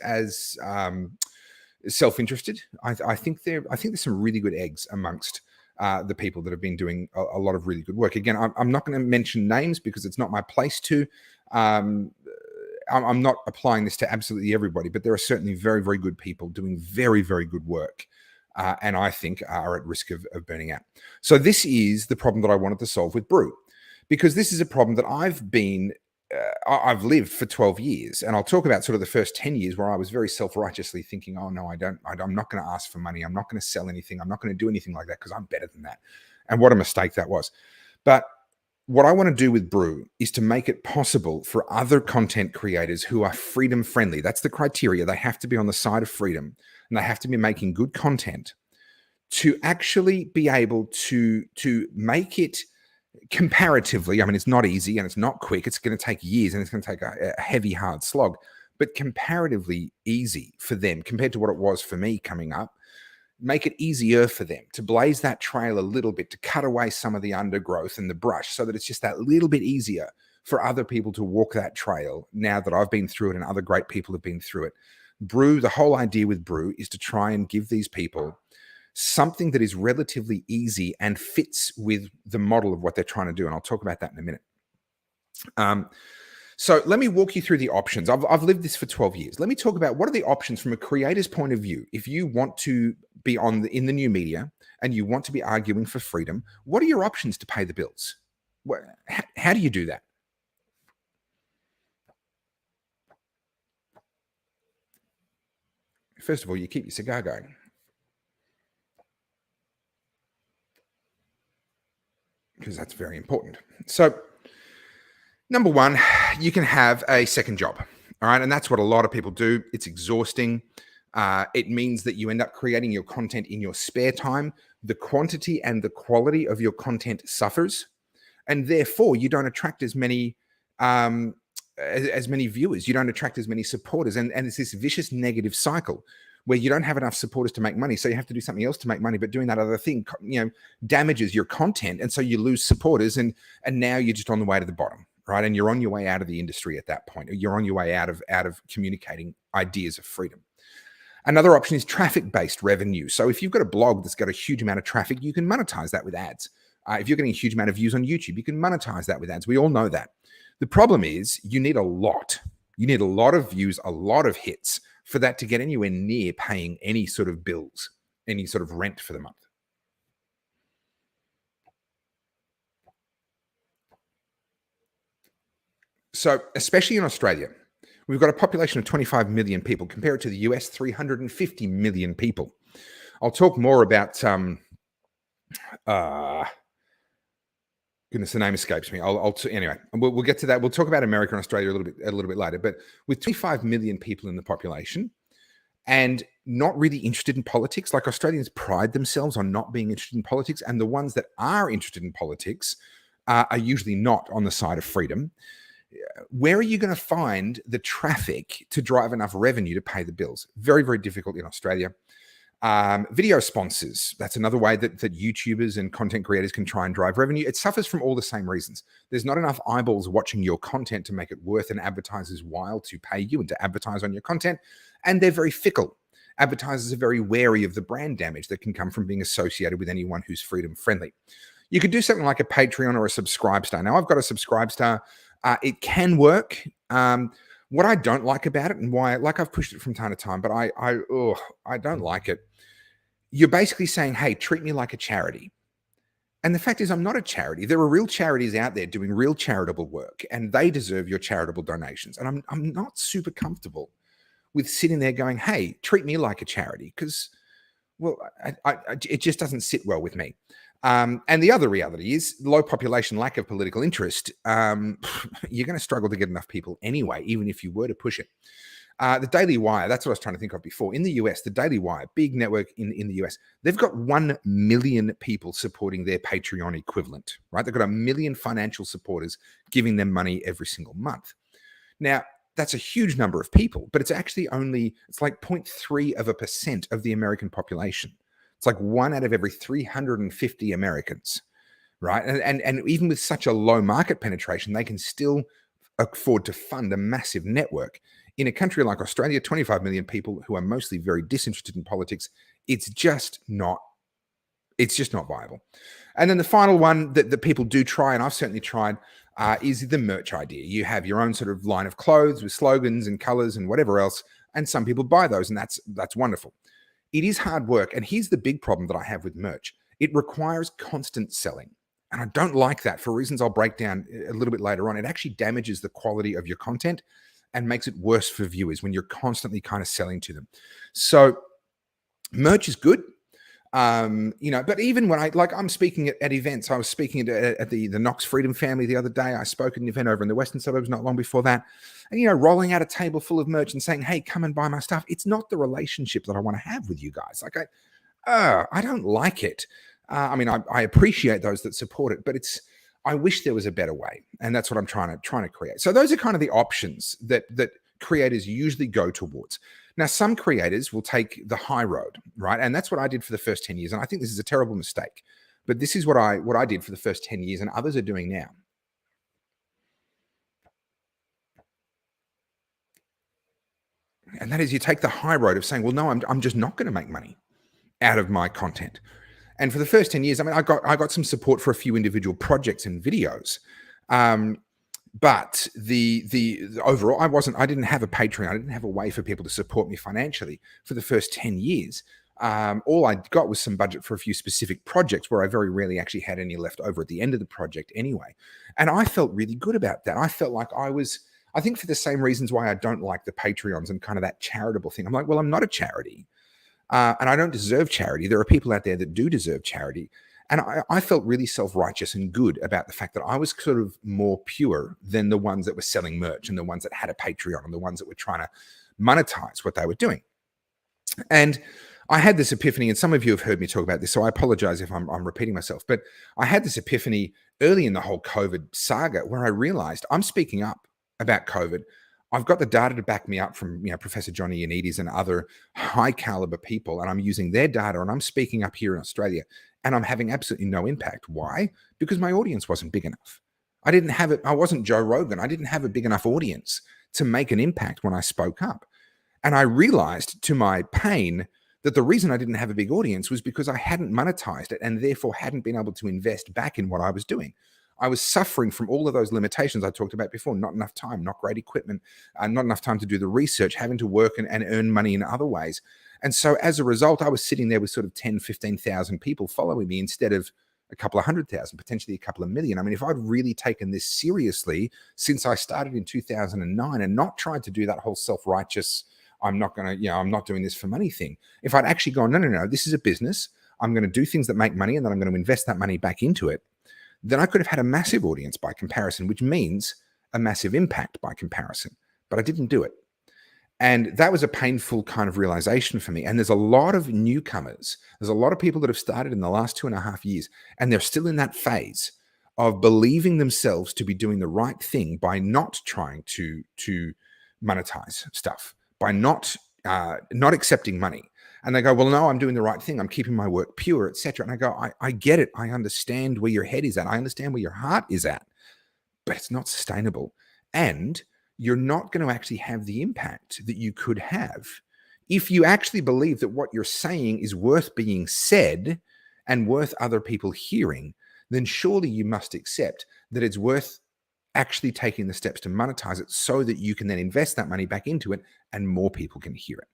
self-interested, I think there's some really good eggs amongst the people that have been doing a lot of really good work. Again, I'm not going to mention names because it's not my place to. I'm not applying this to absolutely everybody, but there are certainly very, very good people doing very, very good work. And I think are at risk of burning out. So this is the problem that I wanted to solve with BREW, because this is a problem that I've lived for 12 years. And I'll talk about sort of the first 10 years where I was very self-righteously thinking, oh no, I'm not going to ask for money. I'm not going to sell anything. I'm not going to do anything like that because I'm better than that. And what a mistake that was. But what I want to do with BREW is to make it possible for other content creators who are freedom friendly. That's the criteria. They have to be on the side of freedom and they have to be making good content to actually be able to make it comparatively. I mean, it's not easy and it's not quick. It's going to take years and it's going to take a heavy, hard slog, but comparatively easy for them compared to what it was for me coming up. Make it easier for them to blaze that trail a little bit, to cut away some of the undergrowth and the brush so that it's just that little bit easier for other people to walk that trail now that I've been through it and other great people have been through it. BREW, the whole idea with BREW is to try and give these people something that is relatively easy and fits with the model of what they're trying to do. And I'll talk about that in a minute. So let me walk you through the options. I've lived this for 12 years. Let me talk about what are the options from a creator's point of view. If you want to be in the new media and you want to be arguing for freedom, what are your options to pay the bills? How do you do that? First of all, you keep your cigar going. Because that's very important. So number one, you can have a second job. All right. And that's what a lot of people do. It's exhausting. It means that you end up creating your content in your spare time. The quantity and the quality of your content suffers. And therefore, you don't attract as many viewers. You don't attract as many supporters. And it's this vicious negative cycle where you don't have enough supporters to make money. So you have to do something else to make money, but doing that other thing, damages your content. And so you lose supporters and now you're just on the way to the bottom, right? And you're on your way out of the industry at that point. You're on your way out of communicating ideas of freedom. Another option is traffic-based revenue. So if you've got a blog that's got a huge amount of traffic, you can monetize that with ads. If you're getting a huge amount of views on YouTube, you can monetize that with ads. We all know that. The problem is you need a lot. You need a lot of views, a lot of hits for that to get anywhere near paying any sort of bills, any sort of rent for the month. So especially in Australia, we've got a population of 25 million people. Compare it to the US, 350 million people. I'll talk more about, goodness, the name escapes me. Anyway, we'll get to that. We'll talk about America and Australia a little bit later. But with 25 million people in the population and not really interested in politics, like Australians pride themselves on not being interested in politics, and the ones that are interested in politics are usually not on the side of freedom. Where are you going to find the traffic to drive enough revenue to pay the bills? Very, very difficult in Australia. Video sponsors, that's another way that YouTubers and content creators can try and drive revenue. It suffers from all the same reasons. There's not enough eyeballs watching your content to make it worth an advertiser's while to pay you and to advertise on your content. And they're very fickle. Advertisers are very wary of the brand damage that can come from being associated with anyone who's freedom friendly. You could do something like a Patreon or a Subscribe Star. Now, I've got a Subscribe Star. It can work. What I don't like about it, and why, like, I've pushed it from time to time, but I don't like it. You're basically saying, hey, treat me like a charity. And the fact is, I'm not a charity. There are real charities out there doing real charitable work, and they deserve your charitable donations. And I'm not super comfortable with sitting there going, hey, treat me like a charity, because, well, it just doesn't sit well with me. And the other reality is low population, lack of political interest. You're going to struggle to get enough people anyway, even if you were to push it. The Daily Wire, that's what I was trying to think of before. In the US, the Daily Wire, big network in the US, they've got 1 million people supporting their Patreon equivalent, right? They've got 1 million financial supporters giving them money every single month. Now, that's a huge number of people, but it's actually it's like 0.3% of the American population. It's like 1 out of every 350 Americans, right? And even with such a low market penetration, they can still afford to fund a massive network. In a country like Australia, 25 million people who are mostly very disinterested in politics, it's just not viable. And then the final one that people do try, and I've certainly tried, is the merch idea. You have your own sort of line of clothes with slogans and colors and whatever else, and some people buy those, and that's wonderful. It is hard work, and here's the big problem that I have with merch. It requires constant selling, and I don't like that for reasons I'll break down a little bit later on. It actually damages the quality of your content and makes it worse for viewers when you're constantly kind of selling to them. So merch is good. But even when I'm speaking at events, I was speaking at the Knox Freedom Family the other day. I spoke at an event over in the Western Suburbs not long before that. And, rolling out a table full of merch and saying, hey, come and buy my stuff. It's not the relationship that I want to have with you guys. Like, I don't like it. I appreciate those that support it, but I wish there was a better way. And that's what I'm trying to create. So those are kind of the options that creators usually go towards. Now, some creators will take the high road, right? And that's what I did for the first 10 years. And I think this is a terrible mistake. But this is what I did for the first 10 years and others are doing now. And that is, you take the high road of saying, well, no, I'm just not going to make money out of my content. And for the first 10 years, I got some support for a few individual projects and videos. But the overall, I didn't have a Patreon. I didn't have a way for people to support me financially for the first 10 years. All I got was some budget for a few specific projects where I very rarely actually had any left over at the end of the project anyway. And I felt really good about that. I felt like I think for the same reasons why I don't like the Patreons and kind of that charitable thing. I'm like, well, I'm not a charity. And I don't deserve charity. There are people out there that do deserve charity. And I felt really self-righteous and good about the fact that I was sort of more pure than the ones that were selling merch and the ones that had a Patreon and the ones that were trying to monetize what they were doing. And I had this epiphany, and some of you have heard me talk about this, so I apologize if I'm repeating myself, but I had this epiphany early in the whole COVID saga where I realized I'm speaking up about COVID. I've got the data to back me up from Professor Johnny Ioannidis and other high caliber people, and I'm using their data and I'm speaking up here in Australia. And I'm having absolutely no impact. Why? Because my audience wasn't big enough. I wasn't Joe Rogan. I didn't have a big enough audience to make an impact when I spoke up. And I realized to my pain that the reason I didn't have a big audience was because I hadn't monetized it and therefore hadn't been able to invest back in what I was doing. I was suffering from all of those limitations I talked about before. Not enough time, not great equipment, not enough time to do the research, having to work and earn money in other ways. And so as a result, I was sitting there with sort of 10, 15,000 people following me instead of a couple of 100,000, potentially a couple of million. I mean, if I'd really taken this seriously since I started in 2009 and not tried to do that whole self-righteous, I'm not doing this for money thing. If I'd actually gone, no, this is a business. I'm going to do things that make money and then I'm going to invest that money back into it. Then I could have had a massive audience by comparison, which means a massive impact by comparison. But I didn't do it. And that was a painful kind of realization for me. And there's a lot of newcomers. There's a lot of people that have started in the last 2.5 years, and they're still in that phase of believing themselves to be doing the right thing by not trying to monetize stuff, by not accepting money. And they go, well, no, I'm doing the right thing. I'm keeping my work pure, etc. And I go, I get it. I understand where your head is at. I understand where your heart is at, but it's not sustainable. And you're not going to actually have the impact that you could have if you actually believe that what you're saying is worth being said and worth other people hearing. Then surely you must accept that it's worth actually taking the steps to monetize it so that you can then invest that money back into it and more people can hear it.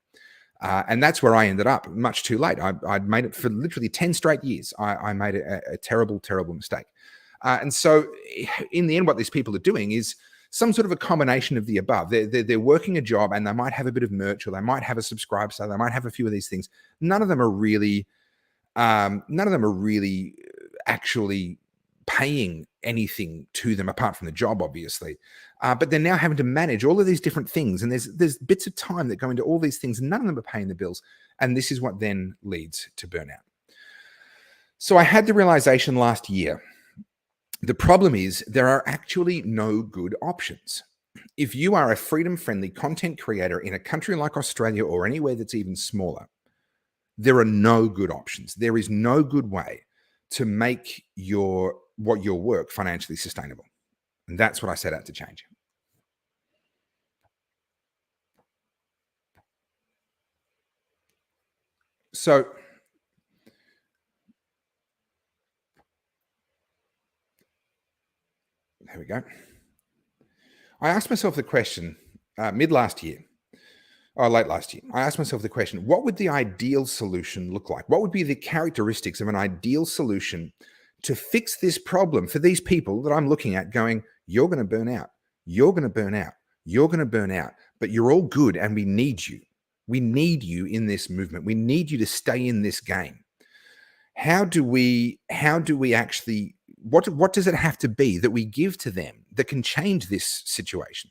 And that's where I ended up much too late. I'd made it for literally 10 straight years. I made a terrible, terrible mistake. And so in the end, what these people are doing is some sort of a combination of the above. They're working a job and they might have a bit of merch, or they might have a subscribe sale. They might have a few of these things. None of them are really actually paying anything to them apart from the job, obviously. But they're now having to manage all of these different things. And there's bits of time that go into all these things. None of them are paying the bills. And this is what then leads to burnout. So I had the realization last year. The problem is there are actually no good options. If you are a freedom-friendly content creator in a country like Australia or anywhere that's even smaller, there are no good options. There is no good way to make your work financially sustainable. And that's what I set out to change. So there we go. I asked myself the question late last year. I asked myself the question, what would the ideal solution look like? What would be the characteristics of an ideal solution to fix this problem for these people that I'm looking at going, you're going to burn out. You're going to burn out. You're going to burn out. But you're all good and we need you. We need you in this movement. We need you to stay in this game. How do we actually, what does it have to be that we give to them that can change this situation?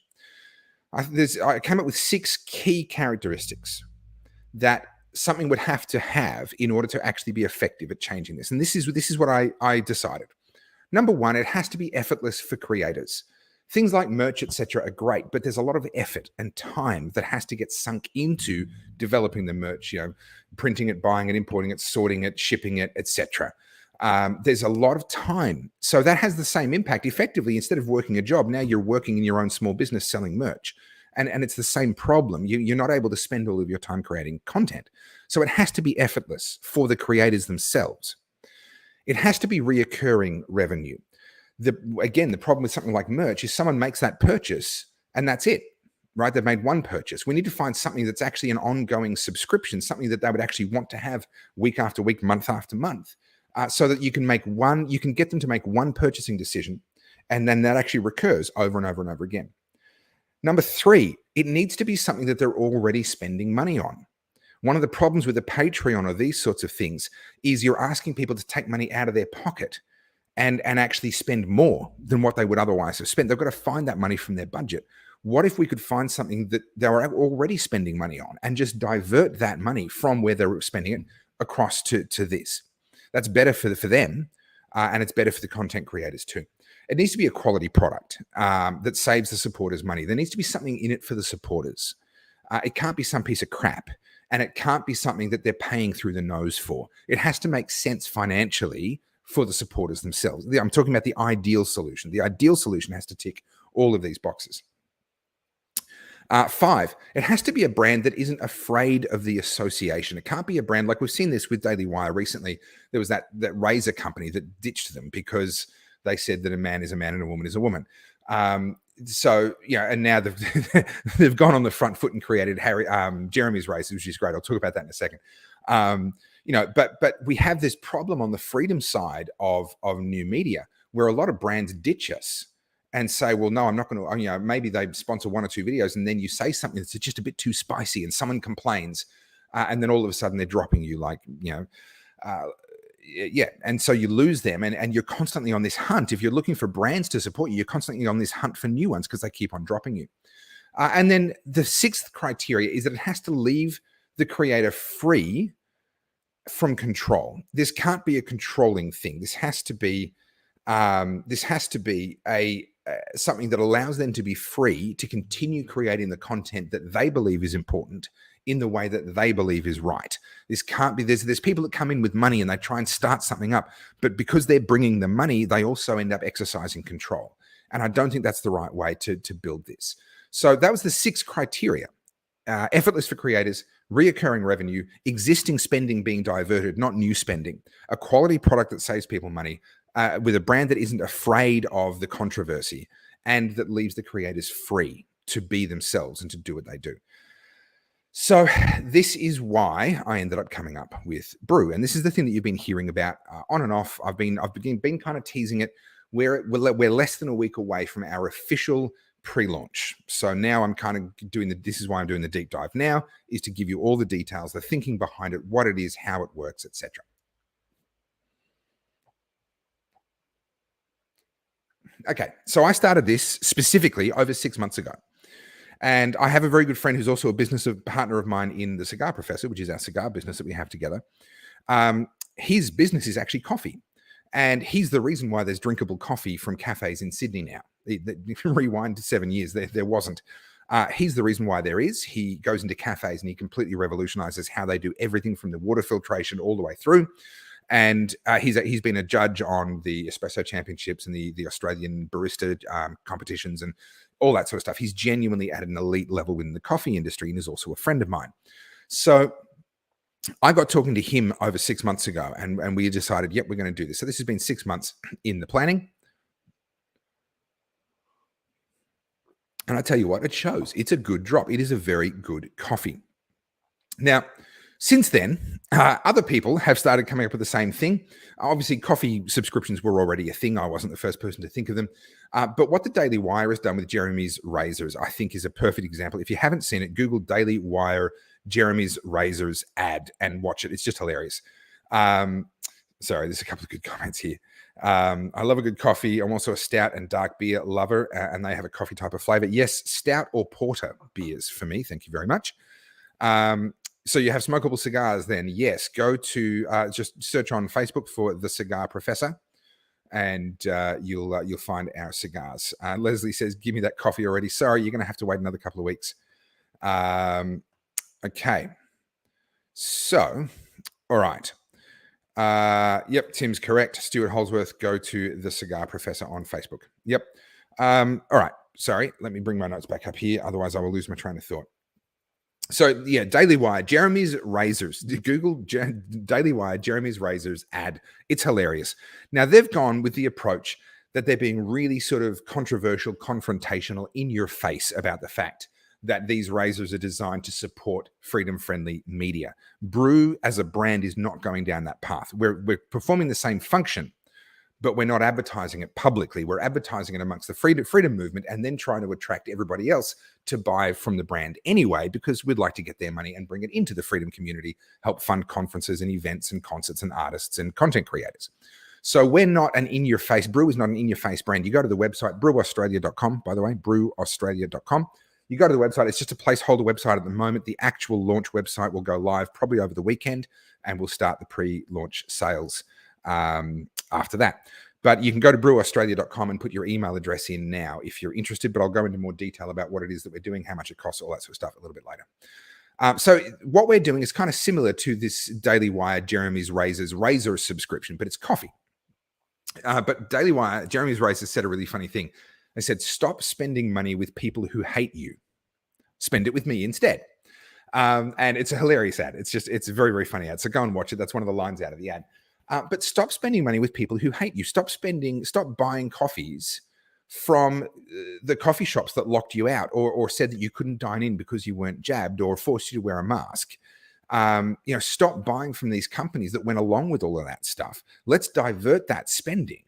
I came up with 6 key characteristics that something would have to have in order to actually be effective at changing this. And this is what I decided. Number 1, it has to be effortless for creators. Things like merch, etc., are great, but there's a lot of effort and time that has to get sunk into developing the merch, printing it, buying it, importing it, sorting it, shipping it, etc. There's a lot of time. So that has the same impact. Effectively, instead of working a job, now you're working in your own small business selling merch. And it's the same problem. You're not able to spend all of your time creating content. So it has to be effortless for the creators themselves. It has to be reoccurring revenue. Again, the problem with something like merch is someone makes that purchase and that's it, right? They've made one purchase. We need to find something that's actually an ongoing subscription, something that they would actually want to have week after week, month after month. So that you can get them to make one purchasing decision, and then that actually recurs over and over and over again. Number 3, it needs to be something that they're already spending money on. One of the problems with a Patreon or these sorts of things is you're asking people to take money out of their pocket and actually spend more than what they would otherwise have spent. They've got to find that money from their budget. What if we could find something that they were already spending money on and just divert that money from where they're spending it across to this? That's better for them, and it's better for the content creators too. It needs to be a quality product that saves the supporters money. There needs to be something in it for the supporters. It can't be some piece of crap, and it can't be something that they're paying through the nose for. It has to make sense financially for the supporters themselves. I'm talking about the ideal solution. The ideal solution has to tick all of these boxes. 5, it has to be a brand that isn't afraid of the association. It can't be a brand like we've seen this with Daily Wire recently. There was that razor company that ditched them because they said that a man is a man and a woman is a woman. So, and now they've gone on the front foot and created Jeremy's razors, which is great. I'll talk about that in a second. But we have this problem on the freedom side of new media where a lot of brands ditch us and say, well, no, I'm not going to, maybe they sponsor 1 or 2 videos and then you say something that's just a bit too spicy and someone complains and then all of a sudden they're dropping you and so you lose them and you're constantly on this hunt. If you're looking for brands to support you, you're constantly on this hunt for new ones because they keep on dropping you. And then the 6th criteria is that it has to leave the creator free from control. This can't be a controlling thing. This has to be something that allows them to be free to continue creating the content that they believe is important in the way that they believe is right. This can't be, there's people that come in with money and they try and start something up, but because they're bringing the money, they also end up exercising control. And I don't think that's the right way to build this. So that was the 6 criteria. Effortless for creators, reoccurring revenue, existing spending being diverted, not new spending, a quality product that saves people money, with a brand that isn't afraid of the controversy, and that leaves the creators free to be themselves and to do what they do. So this is why I ended up coming up with BREW. And this is the thing that you've been hearing about on and off. I've been kind of teasing it. We're less than a week away from our official pre-launch. So now I'm kind of doing this is why I'm doing the deep dive now, is to give you all the details, the thinking behind it, what it is, how it works, etc. Okay, so I started this specifically over 6 months ago. And I have a very good friend who's also a business partner of mine in the Cigar Professor, which is our cigar business that we have together. His business is actually coffee. And he's the reason why there's drinkable coffee from cafes in Sydney now. Rewind to 7 years, there wasn't. He's the reason why there is. He goes into cafes and he completely revolutionizes how they do everything from the water filtration all the way through. And he's been a judge on the Espresso Championships and the Australian barista competitions and all that sort of stuff. He's genuinely at an elite level in the coffee industry and is also a friend of mine. So I got talking to him over 6 months ago, and we decided, yep, we're going to do this. So this has been 6 months in the planning. And I tell you what, it shows. It's a good drop. It is a very good coffee. Now, since then, other people have started coming up with the same thing. Obviously, coffee subscriptions were already a thing. I wasn't the first person to think of them. But what the Daily Wire has done with Jeremy's razors, I think, is a perfect example. If you haven't seen it, Google Daily Wire Jeremy's razors ad and watch it. It's just hilarious. Sorry, there's a couple of good comments here. I love a good coffee. I'm also a stout and dark beer lover, and they have a coffee type of flavor. Yes, stout or porter beers for me. Thank you very much. So you have smokable cigars then. Yes, go to just search on Facebook for the Cigar Professor, and you'll find our cigars. Leslie says, give me that coffee already. Sorry, you're going to have to wait another couple of weeks. Okay. So, all right. Yep, Tim's correct. Stuart Holsworth, go to the Cigar Professor on Facebook. Yep. All right. Sorry, let me bring my notes back up here. Otherwise, I will lose my train of thought. So yeah, Daily Wire, Jeremy's razors. Google Daily Wire, Jeremy's razors ad. It's hilarious. Now they've gone with the approach that they're being really sort of controversial, confrontational, in your face about the fact that these razors are designed to support freedom-friendly media. BREW as a brand is not going down that path. We're performing the same function, but we're not advertising it publicly. We're advertising it amongst the freedom movement and then trying to attract everybody else to buy from the brand anyway, because we'd like to get their money and bring it into the freedom community, help fund conferences and events and concerts and artists and content creators. So we're not an in-your-face, BREW is not an in-your-face brand. You go to the website, brewaustralia.com, by the way, brewaustralia.com. You go to the website, it's just a placeholder website at the moment. The actual launch website will go live probably over the weekend, and we'll start the pre-launch sales after that. But you can go to brewaustralia.com and put your email address in now if you're interested, but I'll go into more detail about what it is that we're doing, how much it costs, all that sort of stuff a little bit later. So what we're doing is kind of similar to this Daily Wire Jeremy's razor subscription, but it's coffee. But Daily Wire, Jeremy's Razors said a really funny thing. They said, stop spending money with people who hate you. Spend it with me instead. And it's a hilarious ad. It's a very, very funny ad. So go and watch it. That's one of the lines out of the ad. But stop spending money with people who hate you. Stop buying coffees from the coffee shops that locked you out or said that you couldn't dine in because you weren't jabbed or forced you to wear a mask. Stop buying from these companies that went along with all of that stuff. Let's divert that spending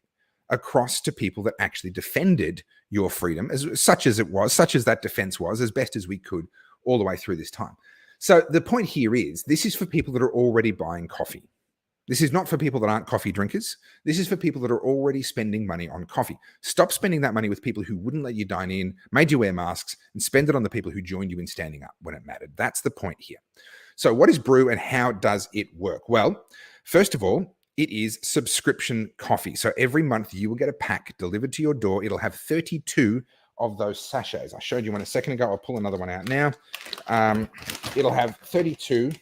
across to people that actually defended your freedom, such as that defense was, as best as we could all the way through this time. So the point here is, this is for people that are already buying coffee. This is not for people that aren't coffee drinkers. This is for people that are already spending money on coffee. Stop spending that money with people who wouldn't let you dine in, made you wear masks, and spend it on the people who joined you in standing up when it mattered. That's the point here. So what is BREW and how does it work? Well, first of all, it is subscription coffee. So every month you will get a pack delivered to your door. It'll have 32 of those sachets. I showed you one a second ago. I'll pull another one out now. It'll have 32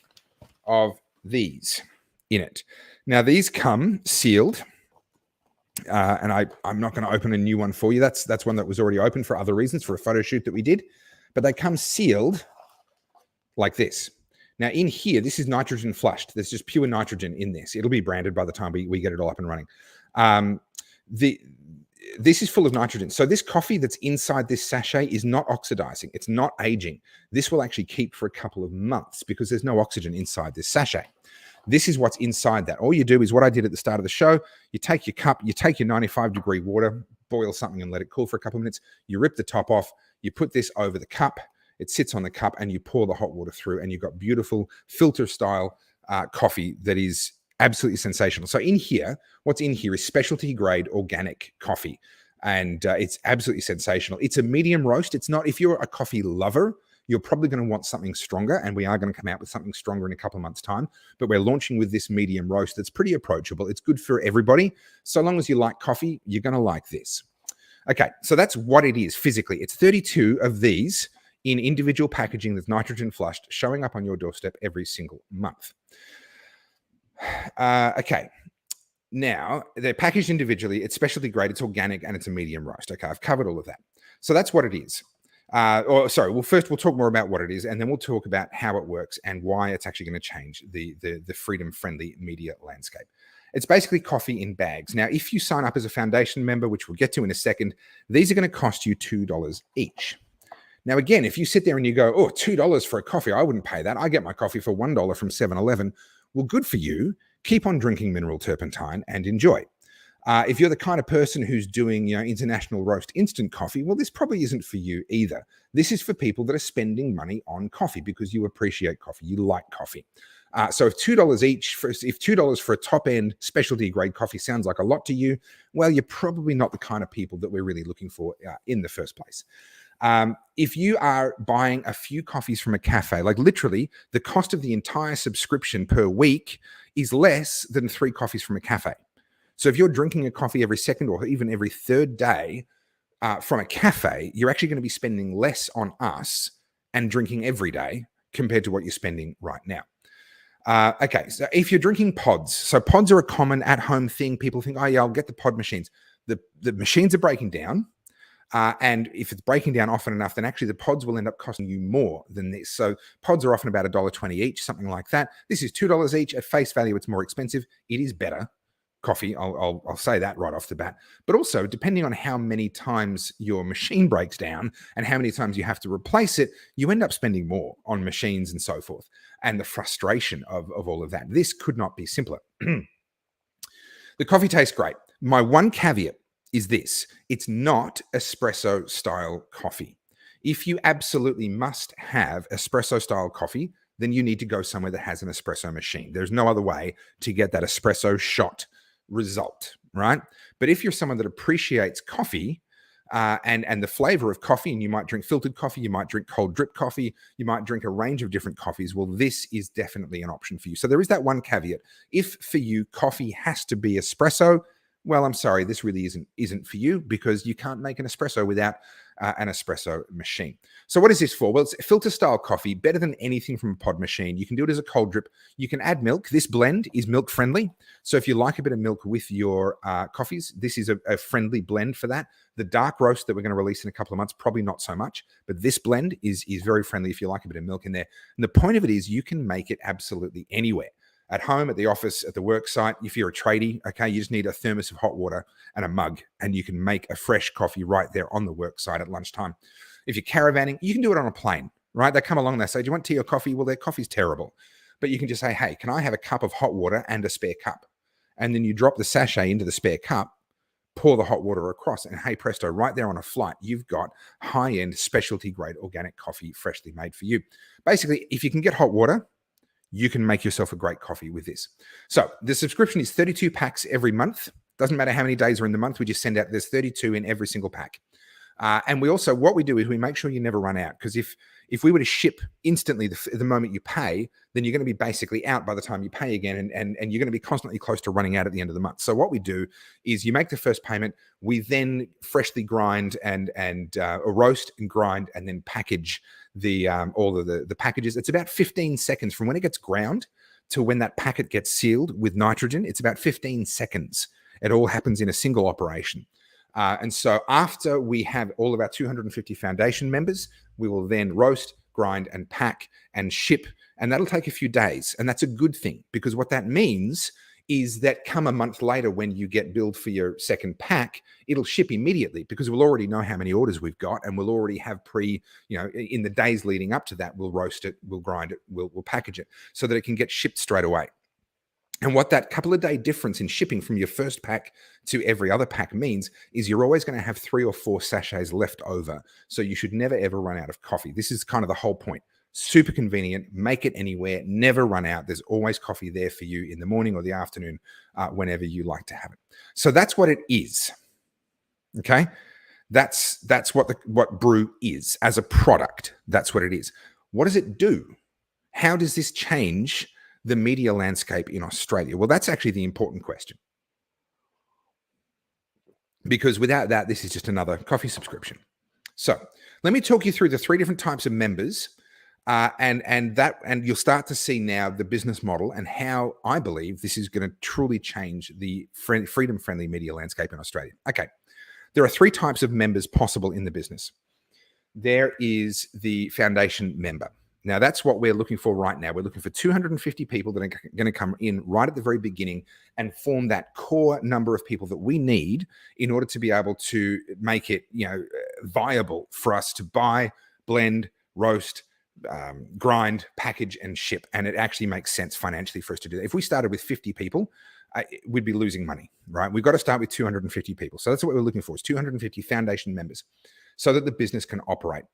of these in it. Now these come sealed, and I'm not going to open a new one for you. That's one that was already open for other reasons, for a photo shoot that we did, but they come sealed like this. Now in here, this is nitrogen flushed. There's just pure nitrogen in this. It'll be branded by the time we get it all up and running. this is full of nitrogen. So this coffee that's inside this sachet is not oxidizing. It's not aging. This will actually keep for a couple of months because there's no oxygen inside this sachet. This is what's inside that. All you do is what I did at the start of the show. You take your cup, you take your 95-degree water, boil something and let it cool for a couple of minutes. You rip the top off. You put this over the cup. It sits on the cup and you pour the hot water through and you've got beautiful filter-style coffee that is absolutely sensational. So in here, what's in here is specialty grade organic coffee. And it's absolutely sensational. It's a medium roast. It's not, if you're a coffee lover, you're probably going to want something stronger, and we are going to come out with something stronger in a couple of months' time. But we're launching with this medium roast that's pretty approachable. It's good for everybody. So long as you like coffee, you're going to like this. Okay, so that's what it is physically. It's 32 of these in individual packaging that's nitrogen flushed, showing up on your doorstep every single month. Okay. Now, they're packaged individually. It's specialty grade, it's organic, and it's a medium roast. Okay, I've covered all of that. So that's what it is. We'll talk more about what it is, and then we'll talk about how it works and why it's actually going to change the freedom-friendly media landscape. It's basically coffee in bags. Now, if you sign up as a foundation member, which we'll get to in a second, these are going to cost you $2 each. Now, again, if you sit there and you go, oh, $2 for a coffee, I wouldn't pay that. I get my coffee for $1 from 7-Eleven. Well, good for you. Keep on drinking mineral turpentine and enjoy. If you're the kind of person who's doing, international roast instant coffee, well, this probably isn't for you either. This is for people that are spending money on coffee because you appreciate coffee, you like coffee. So if $2 each, if $2 for a top-end specialty grade coffee sounds like a lot to you, well, you're probably not the kind of people that we're really looking for in the first place. If you are buying a few coffees from a cafe, like literally the cost of the entire subscription per week is less than 3 coffees from a cafe. So if you're drinking a coffee every second or even every third day from a cafe, you're actually going to be spending less on us and drinking every day compared to what you're spending right now. Okay, so if you're drinking pods, so pods are a common at-home thing. People think, oh yeah, I'll get the pod machines. The machines are breaking down. And if it's breaking down often enough, then actually the pods will end up costing you more than this. So pods are often about $1.20 each, something like that. This is $2 each. At face value, it's more expensive. It is better coffee. I'll say that right off the bat. But also, depending on how many times your machine breaks down and how many times you have to replace it, you end up spending more on machines and so forth. And the frustration of all of that. This could not be simpler. The coffee tastes great. My one caveat is this: it's not espresso style coffee. If you absolutely must have espresso style coffee, then you need to go somewhere that has an espresso machine. There's no other way to get that espresso shot result, right? But if you're someone that appreciates coffee and the flavor of coffee, and you might drink filtered coffee, you might drink cold drip coffee, you might drink a range of different coffees, well, this is definitely an option for you. So there is that one caveat. If for you coffee has to be espresso, well, I'm sorry, this really isn't for you, because you can't make an espresso without an espresso machine. So what is this for? Well, it's filter style coffee, better than anything from a pod machine. You can do it as a cold drip. You can add milk. This blend is milk friendly. So if you like a bit of milk with your coffees, this is a friendly blend for that. The dark roast that we're going to release in a couple of months, probably not so much, but this blend is very friendly if you like a bit of milk in there. And the point of it is you can make it absolutely anywhere. At home, at the office, at the work site. If you're a tradie, okay, you just need a thermos of hot water and a mug, and you can make a fresh coffee right there on the work site at lunchtime. If you're caravanning, you can do it on a plane, right? They come along, they say, do you want tea or coffee? Well, their coffee's terrible. But you can just say, hey, can I have a cup of hot water and a spare cup? And then you drop the sachet into the spare cup, pour the hot water across, and hey, presto, right there on a flight, you've got high-end specialty grade organic coffee freshly made for you. Basically, if you can get hot water, you can make yourself a great coffee with this. So the subscription is 32 packs every month. Doesn't matter how many days are in the month. We just send out, there's 32 in every single pack. And we also, what we do is we make sure you never run out. Because if we were to ship instantly the moment you pay, then you're going to be basically out by the time you pay again. And you're going to be constantly close to running out at the end of the month. So what we do is you make the first payment. We then freshly grind and roast and grind and then package all of the packages. It's about 15 seconds from when it gets ground to when that packet gets sealed with nitrogen. It's about 15 seconds. It all happens in a single operation. And so after we have all of our 250 foundation members, we will then roast, grind, and pack and ship. And that'll take a few days. And that's a good thing, because what that means is that come a month later when you get billed for your second pack, it'll ship immediately because we'll already know how many orders we've got, and we'll already have in the days leading up to that, we'll roast it, we'll grind it, we'll package it so that it can get shipped straight away. And what that couple of day difference in shipping from your first pack to every other pack means is you're always going to have 3 or 4 sachets left over. So you should never, ever run out of coffee. This is kind of the whole point. Super convenient, make it anywhere, never run out. There's always coffee there for you in the morning or the afternoon, whenever you like to have it. So that's what it is. Okay. That's what Brew is as a product. That's what it is. What does it do? How does this change the media landscape in Australia? Well, that's actually the important question. Because without that, this is just another coffee subscription. So let me talk you through the 3 different types of members. And you'll start to see now the business model and how I believe this is going to truly change the freedom-friendly media landscape in Australia. Okay, there are 3 types of members possible in the business. There is the foundation member. Now, that's what we're looking for right now. We're looking for 250 people that are going to come in right at the very beginning and form that core number of people that we need in order to be able to make it, viable for us to buy, blend, roast, grind, package, and ship. And it actually makes sense financially for us to do that. If we started with 50 people, we'd be losing money, right? We've got to start with 250 people. So that's what we're looking for, is 250 foundation members so that the business can operate.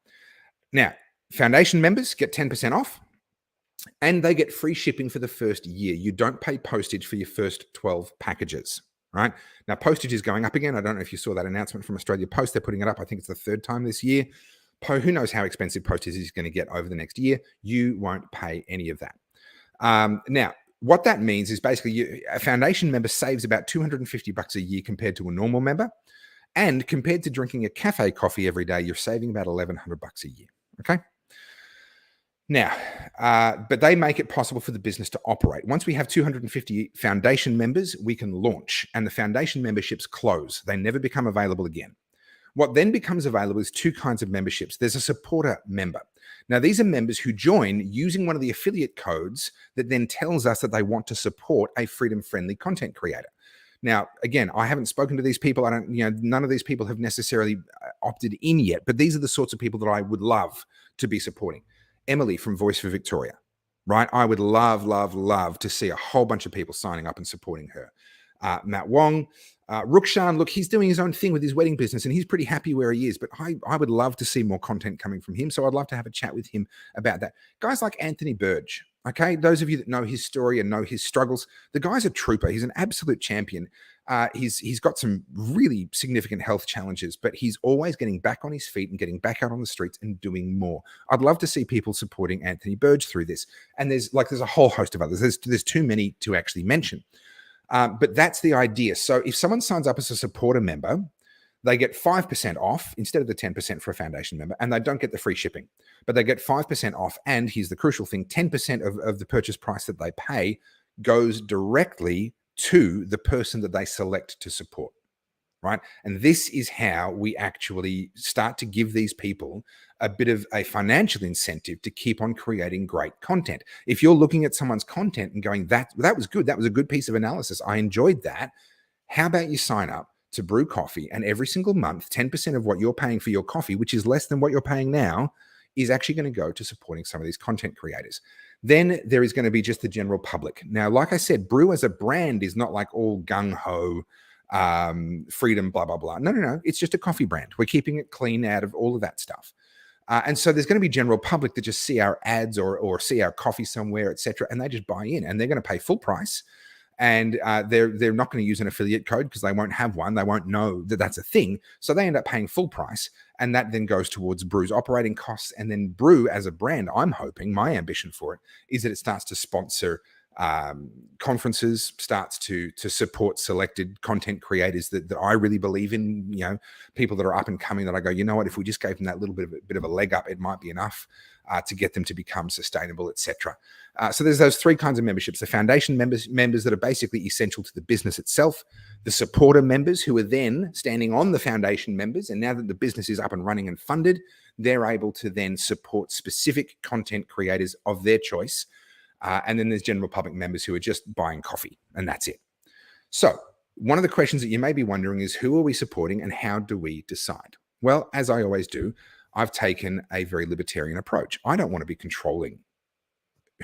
Now, foundation members get 10% off and they get free shipping for the first year. You don't pay postage for your first 12 packages, right? Now, postage is going up again. I don't know if you saw that announcement from Australia Post. They're putting it up. I think it's the 3rd time this year. Who knows how expensive postage is going to get over the next year? You won't pay any of that. Now, what that means is basically a foundation member saves about $250 a year compared to a normal member. And compared to drinking a cafe coffee every day, you're saving about $1,100 a year. Okay. Now, but they make it possible for the business to operate. Once we have 250 foundation members, we can launch, and the foundation memberships close. They never become available again. What then becomes available is 2 kinds of memberships. There's a supporter member. Now, these are members who join using one of the affiliate codes that then tells us that they want to support a freedom-friendly content creator. Now, again, I haven't spoken to these people. None of these people have necessarily opted in yet, but these are the sorts of people that I would love to be supporting. Emily from Voice for Victoria, right? I would love, love, love to see a whole bunch of people signing up and supporting her. Matt Wong, Rukshan, look, he's doing his own thing with his wedding business and he's pretty happy where he is, but I would love to see more content coming from him. So I'd love to have a chat with him about that. Guys like Anthony Burge, okay? Those of you that know his story and know his struggles, the guy's a trooper. He's an absolute champion. He's got some really significant health challenges, but he's always getting back on his feet and getting back out on the streets and doing more. I'd love to see people supporting Anthony Burge through this. And there's a whole host of others. There's too many to actually mention. But that's the idea. So if someone signs up as a supporter member, they get 5% off instead of the 10% for a foundation member, and they don't get the free shipping, but they get 5% off. And here's the crucial thing, 10% of the purchase price that they pay goes directly to the person that they select to support, right? And this is how we actually start to give these people a bit of a financial incentive to keep on creating great content. If you're looking at someone's content and going, that was good, that was a good piece of analysis, I enjoyed that, how about you sign up to BREW Coffee, and every single month, 10% of what you're paying for your coffee, which is less than what you're paying now, is actually going to go to supporting some of these content creators. Then there is going to be just the general public. Now, like I said, Brew as a brand is not like all gung-ho, freedom, blah, blah, blah. No. It's just a coffee brand. We're keeping it clean out of all of that stuff. And so there's going to be general public that just see our ads or see our coffee somewhere, etc., and they just buy in, and they're going to pay full price. And they're not going to use an affiliate code because they won't have one. They won't know that that's a thing. So they end up paying full price, and that then goes towards Brew's operating costs. And then Brew as a brand, I'm hoping, my ambition for it is that it starts to sponsor conferences, starts to support selected content creators that I really believe in, people that are up and coming that I go, you know what, if we just gave them that little bit of a leg up, it might be enough to get them to become sustainable, etc. So there's those 3 kinds of memberships: the foundation members that are basically essential to the business itself, the supporter members who are then standing on the foundation members, and now that the business is up and running and funded, they're able to then support specific content creators of their choice. And then there's general public members who are just buying coffee, and that's it. So one of the questions that you may be wondering is, who are we supporting and how do we decide? Well, as I always do, I've taken a very libertarian approach. I don't want to be controlling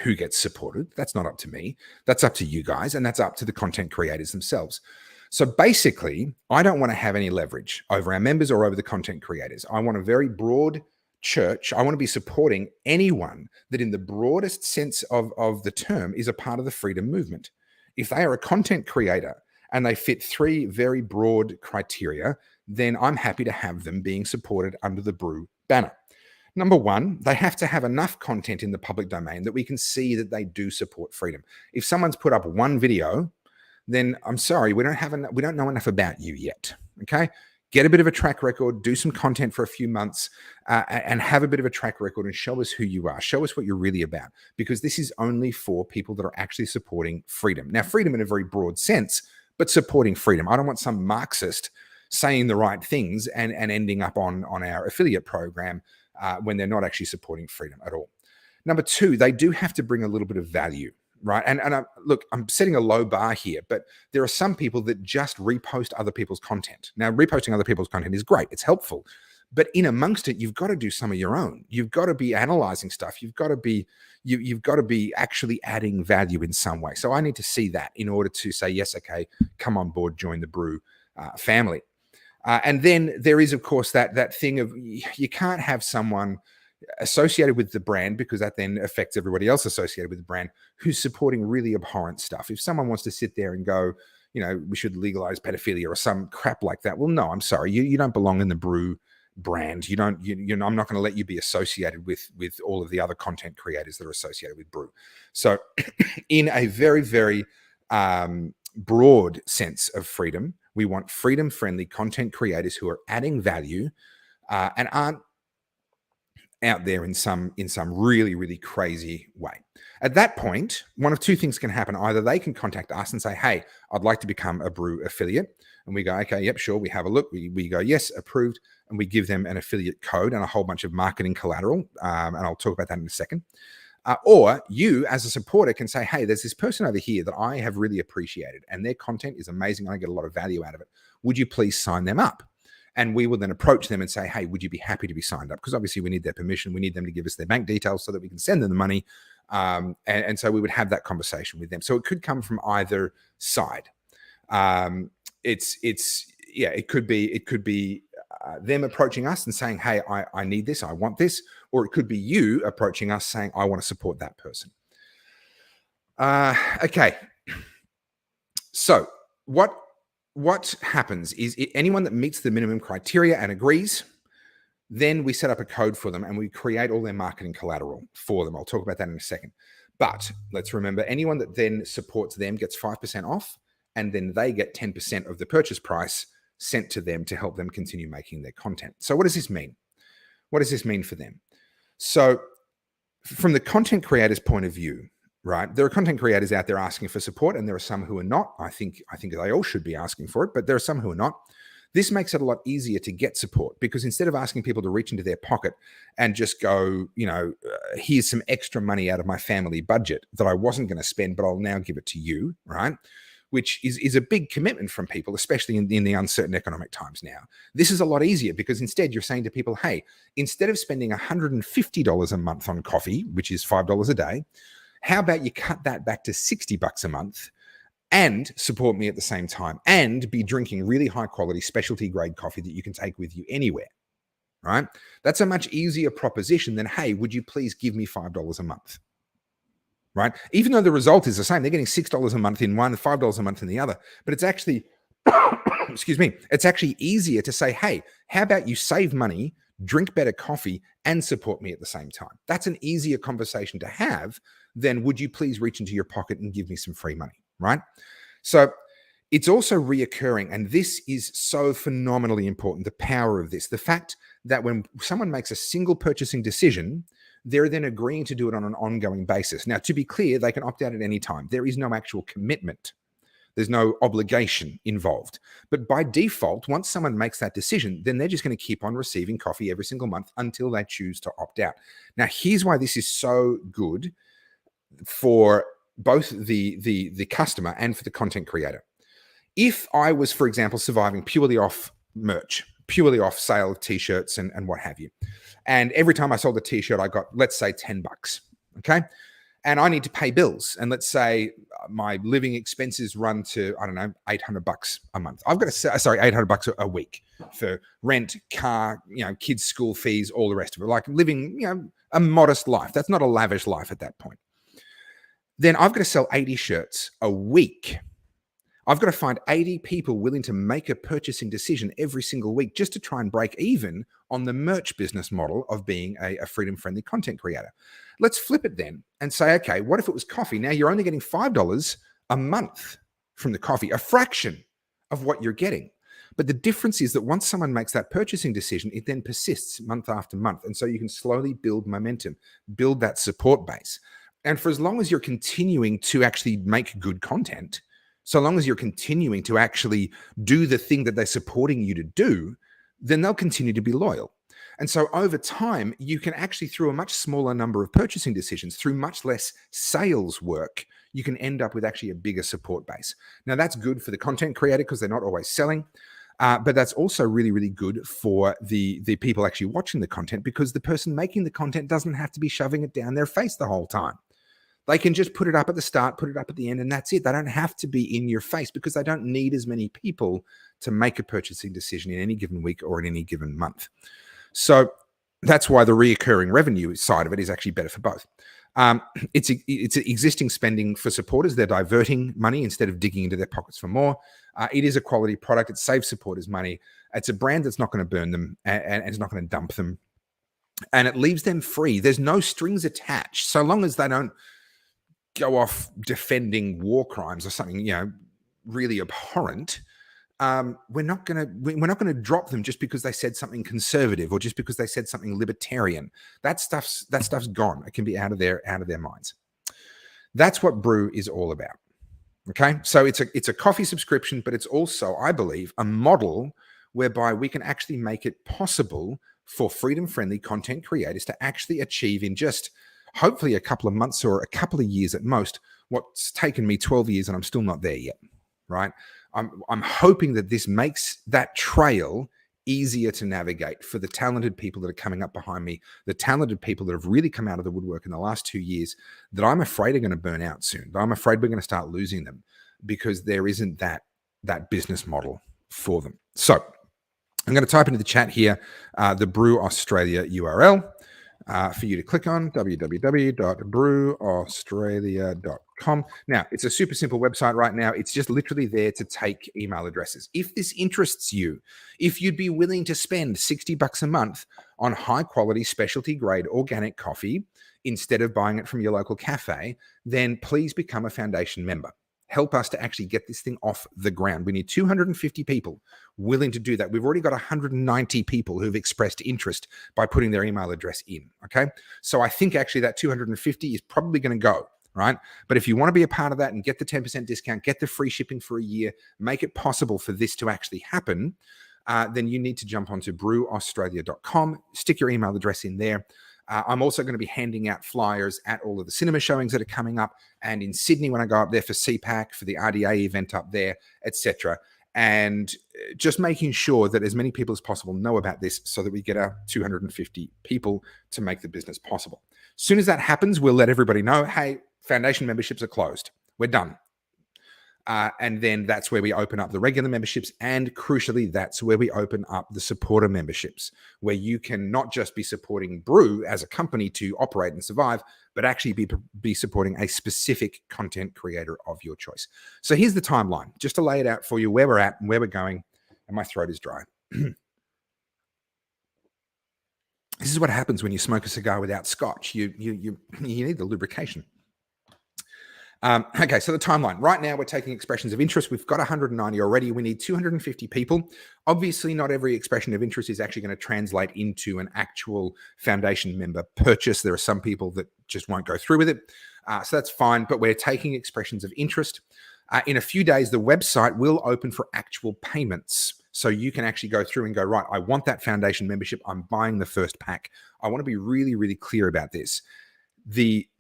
who gets supported. That's not up to me. That's up to you guys, and that's up to the content creators themselves. So basically, I don't want to have any leverage over our members or over the content creators. I want a very broad church. I want to be supporting anyone that in the broadest sense of the term is a part of the freedom movement. If they are a content creator and they fit 3 very broad criteria, then I'm happy to have them being supported under the BREW banner. Number one, they have to have enough content in the public domain that we can see that they do support freedom. If someone's put up one video, then I'm sorry, we don't know enough about you yet. Okay, get a bit of a track record, do some content for a few months, and have a bit of a track record and show us who you are. Show us what you're really about, because this is only for people that are actually supporting freedom. Now, freedom in a very broad sense, but supporting freedom. I don't want some Marxist saying the right things and ending up on our affiliate program when they're not actually supporting freedom at all. Number 2, they do have to bring a little bit of value, right? And look, I'm setting a low bar here, but there are some people that just repost other people's content. Now, reposting other people's content is great. It's helpful. But in amongst it, you've got to do some of your own. You've got to be analyzing stuff. You've got to be actually adding value in some way. So I need to see that in order to say, yes, okay, come on board, join the BREW family. And then there is, of course, that thing of you can't have someone associated with the brand, because that then affects everybody else associated with the brand, who's supporting really abhorrent stuff. If someone wants to sit there and go, we should legalize pedophilia or some crap like that, well, no, I'm sorry, you don't belong in the BREW brand. I'm not going to let you be associated with all of the other content creators that are associated with BREW. So in a very, very broad sense of freedom, we want freedom-friendly content creators who are adding value and aren't out there in some really, really crazy way. At that point, one of 2 things can happen. Either they can contact us and say, hey, I'd like to become a BREW affiliate. And we go, okay, yep, sure. We have a look. We go, yes, approved. And we give them an affiliate code and a whole bunch of marketing collateral. And I'll talk about that in a second. Or you as a supporter can say, hey, there's this person over here that I have really appreciated and their content is amazing. I get a lot of value out of it. Would you please sign them up? And we will then approach them and say, hey, would you be happy to be signed up? Because obviously we need their permission. We need them to give us their bank details so that we can send them the money. And so we would have that conversation with them. So it could come from either side. It could be them approaching us and saying, hey, I need this, I want this. Or it could be you approaching us saying, I want to support that person. Okay. So what happens is anyone that meets the minimum criteria and agrees, then we set up a code for them and we create all their marketing collateral for them. I'll talk about that in a second. But let's remember, anyone that then supports them gets 5% off, and then they get 10% of the purchase price sent to them to help them continue making their content. So what does this mean? What does this mean for them? So from the content creator's point of view, right, there are content creators out there asking for support, and there are some who are not. I think they all should be asking for it, but there are some who are not. This makes it a lot easier to get support, because instead of asking people to reach into their pocket and just go, here's some extra money out of my family budget that I wasn't going to spend, but I'll now give it to you, right? Which is a big commitment from people, especially in the uncertain economic times now. This is a lot easier because instead you're saying to people, hey, instead of spending $150 a month on coffee, which is $5 a day, how about you cut that back to $60 a month and support me at the same time and be drinking really high quality specialty grade coffee that you can take with you anywhere, right? That's a much easier proposition than, hey, would you please give me $5 a month? Right? Even though the result is the same, they're getting $6 a month in one, $5 a month in the other. But it's actually, excuse me, it's actually easier to say, hey, how about you save money, drink better coffee, and support me at the same time? That's an easier conversation to have than, would you please reach into your pocket and give me some free money, right? So it's also reoccurring, and this is so phenomenally important, the power of this. The fact that when someone makes a single purchasing decision, they're then agreeing to do it on an ongoing basis. Now, to be clear, they can opt out at any time. There is no actual commitment. There's no obligation involved. But by default, once someone makes that decision, then they're just going to keep on receiving coffee every single month until they choose to opt out. Now, here's why this is so good for both the customer and for the content creator. if I was, for example, surviving purely off merch, purely off sale of t-shirts and what have you, and every time I sold a t-shirt, I got, let's say, $10, okay? And I need to pay bills. And let's say my living expenses run to, I don't know, $800 a month. I've got to say, sorry, $800 a week for rent, car, kids' school fees, all the rest of it. Like living, a modest life. That's not a lavish life at that point. Then I've got to sell 80 shirts a week. I've got to find 80 people willing to make a purchasing decision every single week just to try and break even on the merch business model of being a freedom-friendly content creator. Let's flip it then and say, okay, what if it was coffee? Now you're only getting $5 a month from the coffee, a fraction of what you're getting. But the difference is that once someone makes that purchasing decision, it then persists month after month. And so you can slowly build momentum, build that support base. And for as long as you're continuing to actually make good content, so long as you're continuing to actually do the thing that they're supporting you to do, then they'll continue to be loyal. And so over time, you can actually, through a much smaller number of purchasing decisions, through much less sales work, you can end up with actually a bigger support base. Now, that's good for the content creator because they're not always selling, but that's also really, really good for the people actually watching the content, because the person making the content doesn't have to be shoving it down their face the whole time. They can just put it up at the start, put it up at the end, and that's it. They don't have to be in your face because they don't need as many people to make a purchasing decision in any given week or in any given month. So that's why the reoccurring revenue side of it is actually better for both. It's existing spending for supporters. They're diverting money instead of digging into their pockets for more. It is a quality product. It saves supporters money. It's a brand that's not going to burn them and it's not going to dump them. And it leaves them free. There's no strings attached. So long as they don't go off defending war crimes or something, really abhorrent, we're not going to drop them just because they said something conservative or just because they said something libertarian. That stuff's gone. It can be out of their minds. That's what BREW is all about. Okay, so it's a coffee subscription, but it's also, I believe, a model whereby we can actually make it possible for freedom-friendly content creators to actually achieve in just hopefully a couple of months or a couple of years at most what's taken me 12 years and I'm still not there yet, right? I'm hoping that this makes that trail easier to navigate for the talented people that are coming up behind me, the talented people that have really come out of the woodwork in the last 2 years that I'm afraid are going to burn out soon. I'm afraid we're going to start losing them because there isn't that business model for them. So I'm going to type into the chat here the BREW Australia URL. For you to click on, www.brewaustralia.com. Now, it's a super simple website right now. It's just literally there to take email addresses. If this interests you, if you'd be willing to spend $60 a month on high quality specialty grade organic coffee instead of buying it from your local cafe, then please become a foundation member. Help us to actually get this thing off the ground. We need 250 people willing to do that. We've already got 190 people who've expressed interest by putting their email address in, okay? So I think actually that 250 is probably going to go, right? But if you want to be a part of that and get the 10% discount, get the free shipping for a year, make it possible for this to actually happen, then you need to jump onto brewaustralia.com, stick your email address in there. I'm also going to be handing out flyers at all of the cinema showings that are coming up, and in Sydney when I go up there for CPAC, for the RDA event up there, etc. And just making sure that as many people as possible know about this so that we get our 250 people to make the business possible. As soon as that happens, we'll let everybody know, hey, foundation memberships are closed. We're done. And then that's where we open up the regular memberships. And crucially, that's where we open up the supporter memberships, where you can not just be supporting BREW as a company to operate and survive, but actually be supporting a specific content creator of your choice. So here's the timeline, just to lay it out for you, where we're at and where we're going. And my throat is dry. This is what happens when you smoke a cigar without scotch. You need the lubrication. Okay, so the timeline. Right now, we're taking expressions of interest. We've got 190 already. We need 250 people. Obviously, not every expression of interest is actually going to translate into an actual foundation member purchase. There are some people that just won't go through with it. So that's fine, but we're taking expressions of interest. In a few days, the website will open for actual payments. So you can actually go through and go, right, I want that foundation membership. I'm buying the first pack. I want to be really, really clear about this.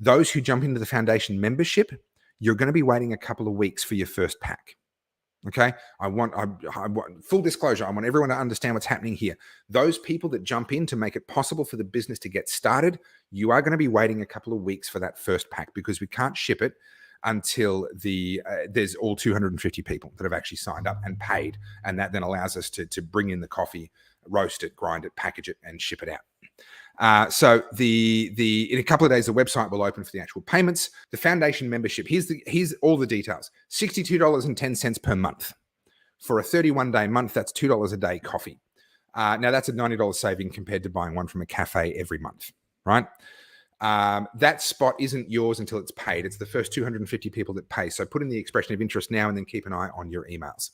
Those who jump into the foundation membership, you're going to be waiting a couple of weeks for your first pack. Okay. I want full disclosure. I want everyone to understand what's happening here. Those people that jump in to make it possible for the business to get started, you are going to be waiting a couple of weeks for that first pack because we can't ship it until there's all 250 people that have actually signed up and paid. And that then allows us to bring in the coffee, roast it, grind it, package it, and ship it out. So in a couple of days, the website will open for the actual payments. The foundation membership, here's all the details. $62.10 per month. For a 31-day month, that's $2 a day coffee. Now that's a $90 saving compared to buying one from a cafe every month, right? That spot isn't yours until it's paid. It's the first 250 people that pay. So put in the expression of interest now and then keep an eye on your emails.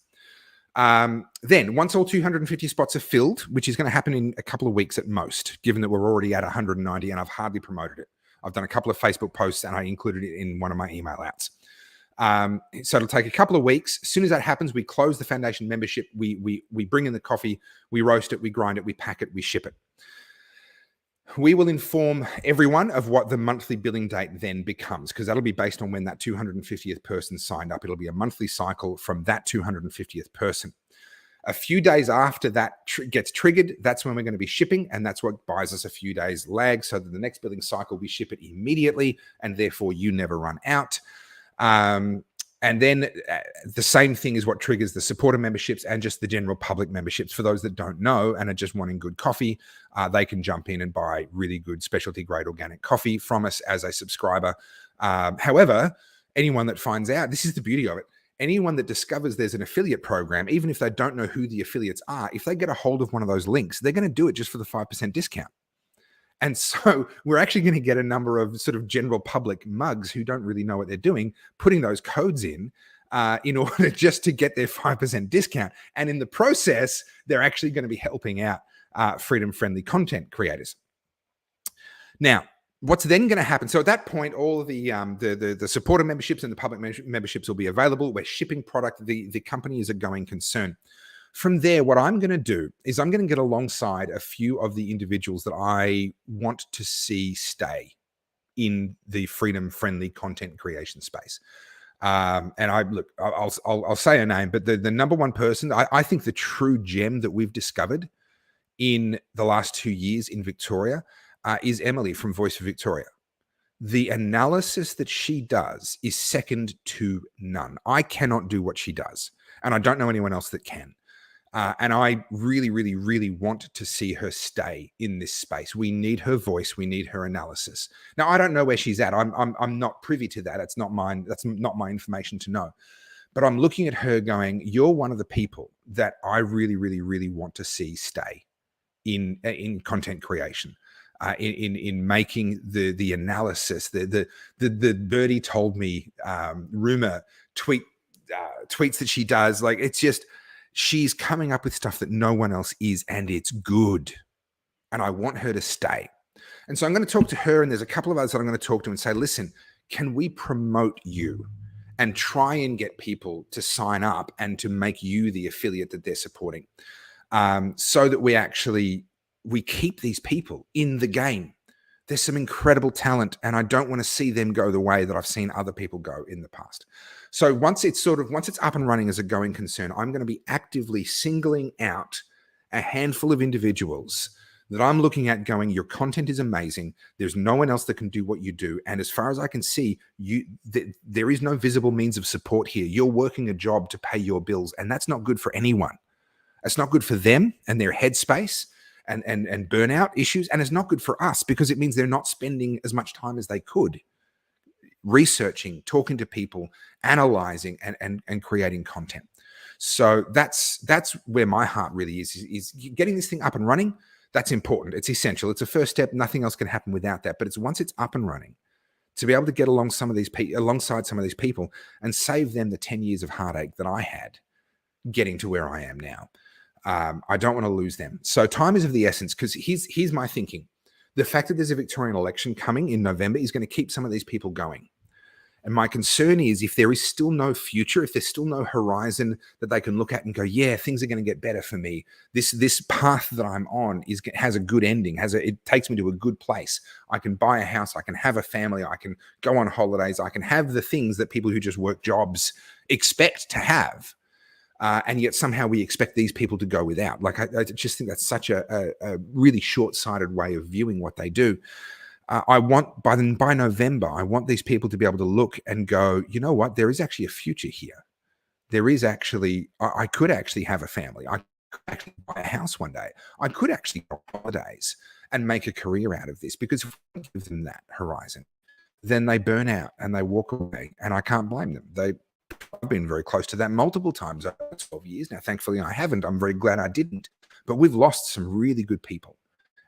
Then once all 250 spots are filled, which is going to happen in a couple of weeks at most, given that we're already at 190 and I've hardly promoted it. I've done a couple of Facebook posts and I included it in one of my email outs. So it'll take a couple of weeks. As soon as that happens, we close the foundation membership. We bring in the coffee, we roast it, we grind it, we pack it, we ship it. We will inform everyone of what the monthly billing date then becomes, because that'll be based on when that 250th person signed up. It'll be a monthly cycle from that 250th person. A few days after that gets triggered, that's when we're going to be shipping, and that's what buys us a few days lag, so that the next billing cycle, we ship it immediately, and therefore you never run out. And then the same thing is what triggers the supporter memberships and just the general public memberships. For those that don't know and are just wanting good coffee, they can jump in and buy really good specialty grade organic coffee from us as a subscriber. However, anyone that finds out, this is the beauty of it, anyone that discovers there's an affiliate program, even if they don't know who the affiliates are, if they get a hold of one of those links, they're going to do it just for the 5% discount. And so we're actually going to get a number of sort of general public mugs who don't really know what they're doing, putting those codes in order just to get their 5% discount. And in the process, they're actually going to be helping out freedom-friendly content creators. Now, what's then going to happen? So at that point, all of the supporter memberships and the public memberships will be available. We're shipping product. The company is a going concern. From there, what I'm going to do is I'm going to get alongside a few of the individuals that I want to see stay in the freedom-friendly content creation space. And I'll say a name, but the number one person, I think the true gem that we've discovered in the last 2 years in Victoria is Emily from Voice of Victoria. The analysis that she does is second to none. I cannot do what she does, and I don't know anyone else that can. And I really, really, really want to see her stay in this space. We need her voice. We need her analysis. Now, I don't know where she's at. I'm not privy to that. It's not mine. That's not my information to know. But I'm looking at her going, you're one of the people that I really, really, really want to see stay in content creation, in making the analysis, the birdie told me rumor tweets that she does. Like, it's just, she's coming up with stuff that no one else is, and it's good. And I want her to stay. And so I'm going to talk to her, and there's a couple of others that I'm going to talk to and say, listen, can we promote you and try and get people to sign up and to make you the affiliate that they're supporting, so that we keep these people in the game. There's some incredible talent, and I don't want to see them go the way that I've seen other people go in the past. So once it's up and running as a going concern, I'm going to be actively singling out a handful of individuals that I'm looking at going, your content is amazing. There's no one else that can do what you do. And as far as I can see, there is no visible means of support here. You're working a job to pay your bills, and that's not good for anyone. It's not good for them and their headspace and burnout issues. And it's not good for us because it means they're not spending as much time as they could researching, talking to people, analyzing, and creating content. So that's where my heart really is getting this thing up and running. That's important. It's essential. It's a first step. Nothing else can happen without that. But it's once it's up and running, to be able to get alongside some of these people and save them the 10 years of heartache that I had getting to where I am now. I don't want to lose them. So time is of the essence, because here's my thinking. The fact that there's a Victorian election coming in November is going to keep some of these people going. And my concern is, if there is still no future, if there's still no horizon that they can look at and go, yeah, things are going to get better for me. This path that I'm on has a good ending. It takes me to a good place. I can buy a house. I can have a family. I can go on holidays. I can have the things that people who just work jobs expect to have. And yet somehow we expect these people to go without. Like, I just think that's such a really short-sighted way of viewing what they do. I want by November, I want these people to be able to look and go, you know what? There is actually a future here. There is actually, I could actually have a family. I could actually buy a house one day. I could actually go on holidays and make a career out of this, because if we give them that horizon, then they burn out and they walk away, and I can't blame them. I've been very close to that multiple times over 12 years now. Thankfully, I haven't. I'm very glad I didn't. But we've lost some really good people.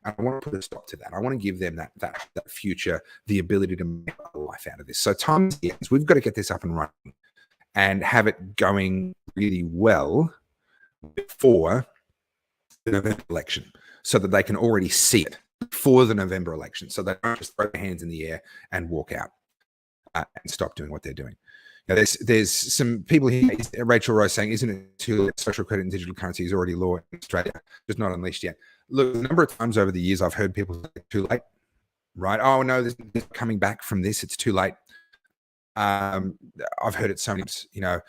And I want to put a stop to that. I want to give them that future, the ability to make a life out of this. So time is the end. We've got to get this up and running and have it going really well before the November election, so that they can already see it for the November election, so they don't just throw their hands in the air and walk out and stop doing what they're doing. Now, there's some people here, Rachel Rose saying, isn't it too late? Social credit and digital currency is already law in Australia, just not unleashed yet. Look, a number of times over the years, I've heard people say too late, right? Oh, no, this is coming back from this. It's too late. I've heard it so many times. You know,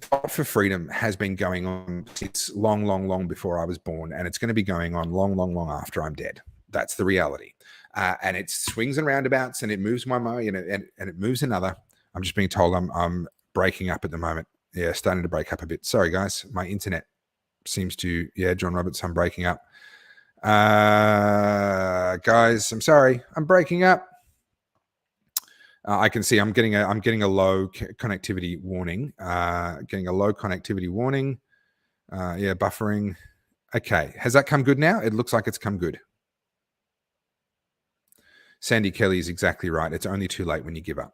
fight for freedom has been going on since long before I was born, and it's going to be going on long after I'm dead. That's the reality. And it swings and roundabouts, and it moves one way, and it moves another. I'm just being told I'm breaking up at the moment. Yeah, starting to break up a bit. Sorry, guys. My internet seems to, yeah, John Roberts, I'm breaking up. Guys, I'm sorry. I'm breaking up. I can see I'm getting a low connectivity warning. Getting a low connectivity warning. Yeah, buffering. Okay. Has that come good now? It looks like it's come good. Sandy Kelly is exactly right. It's only too late when you give up.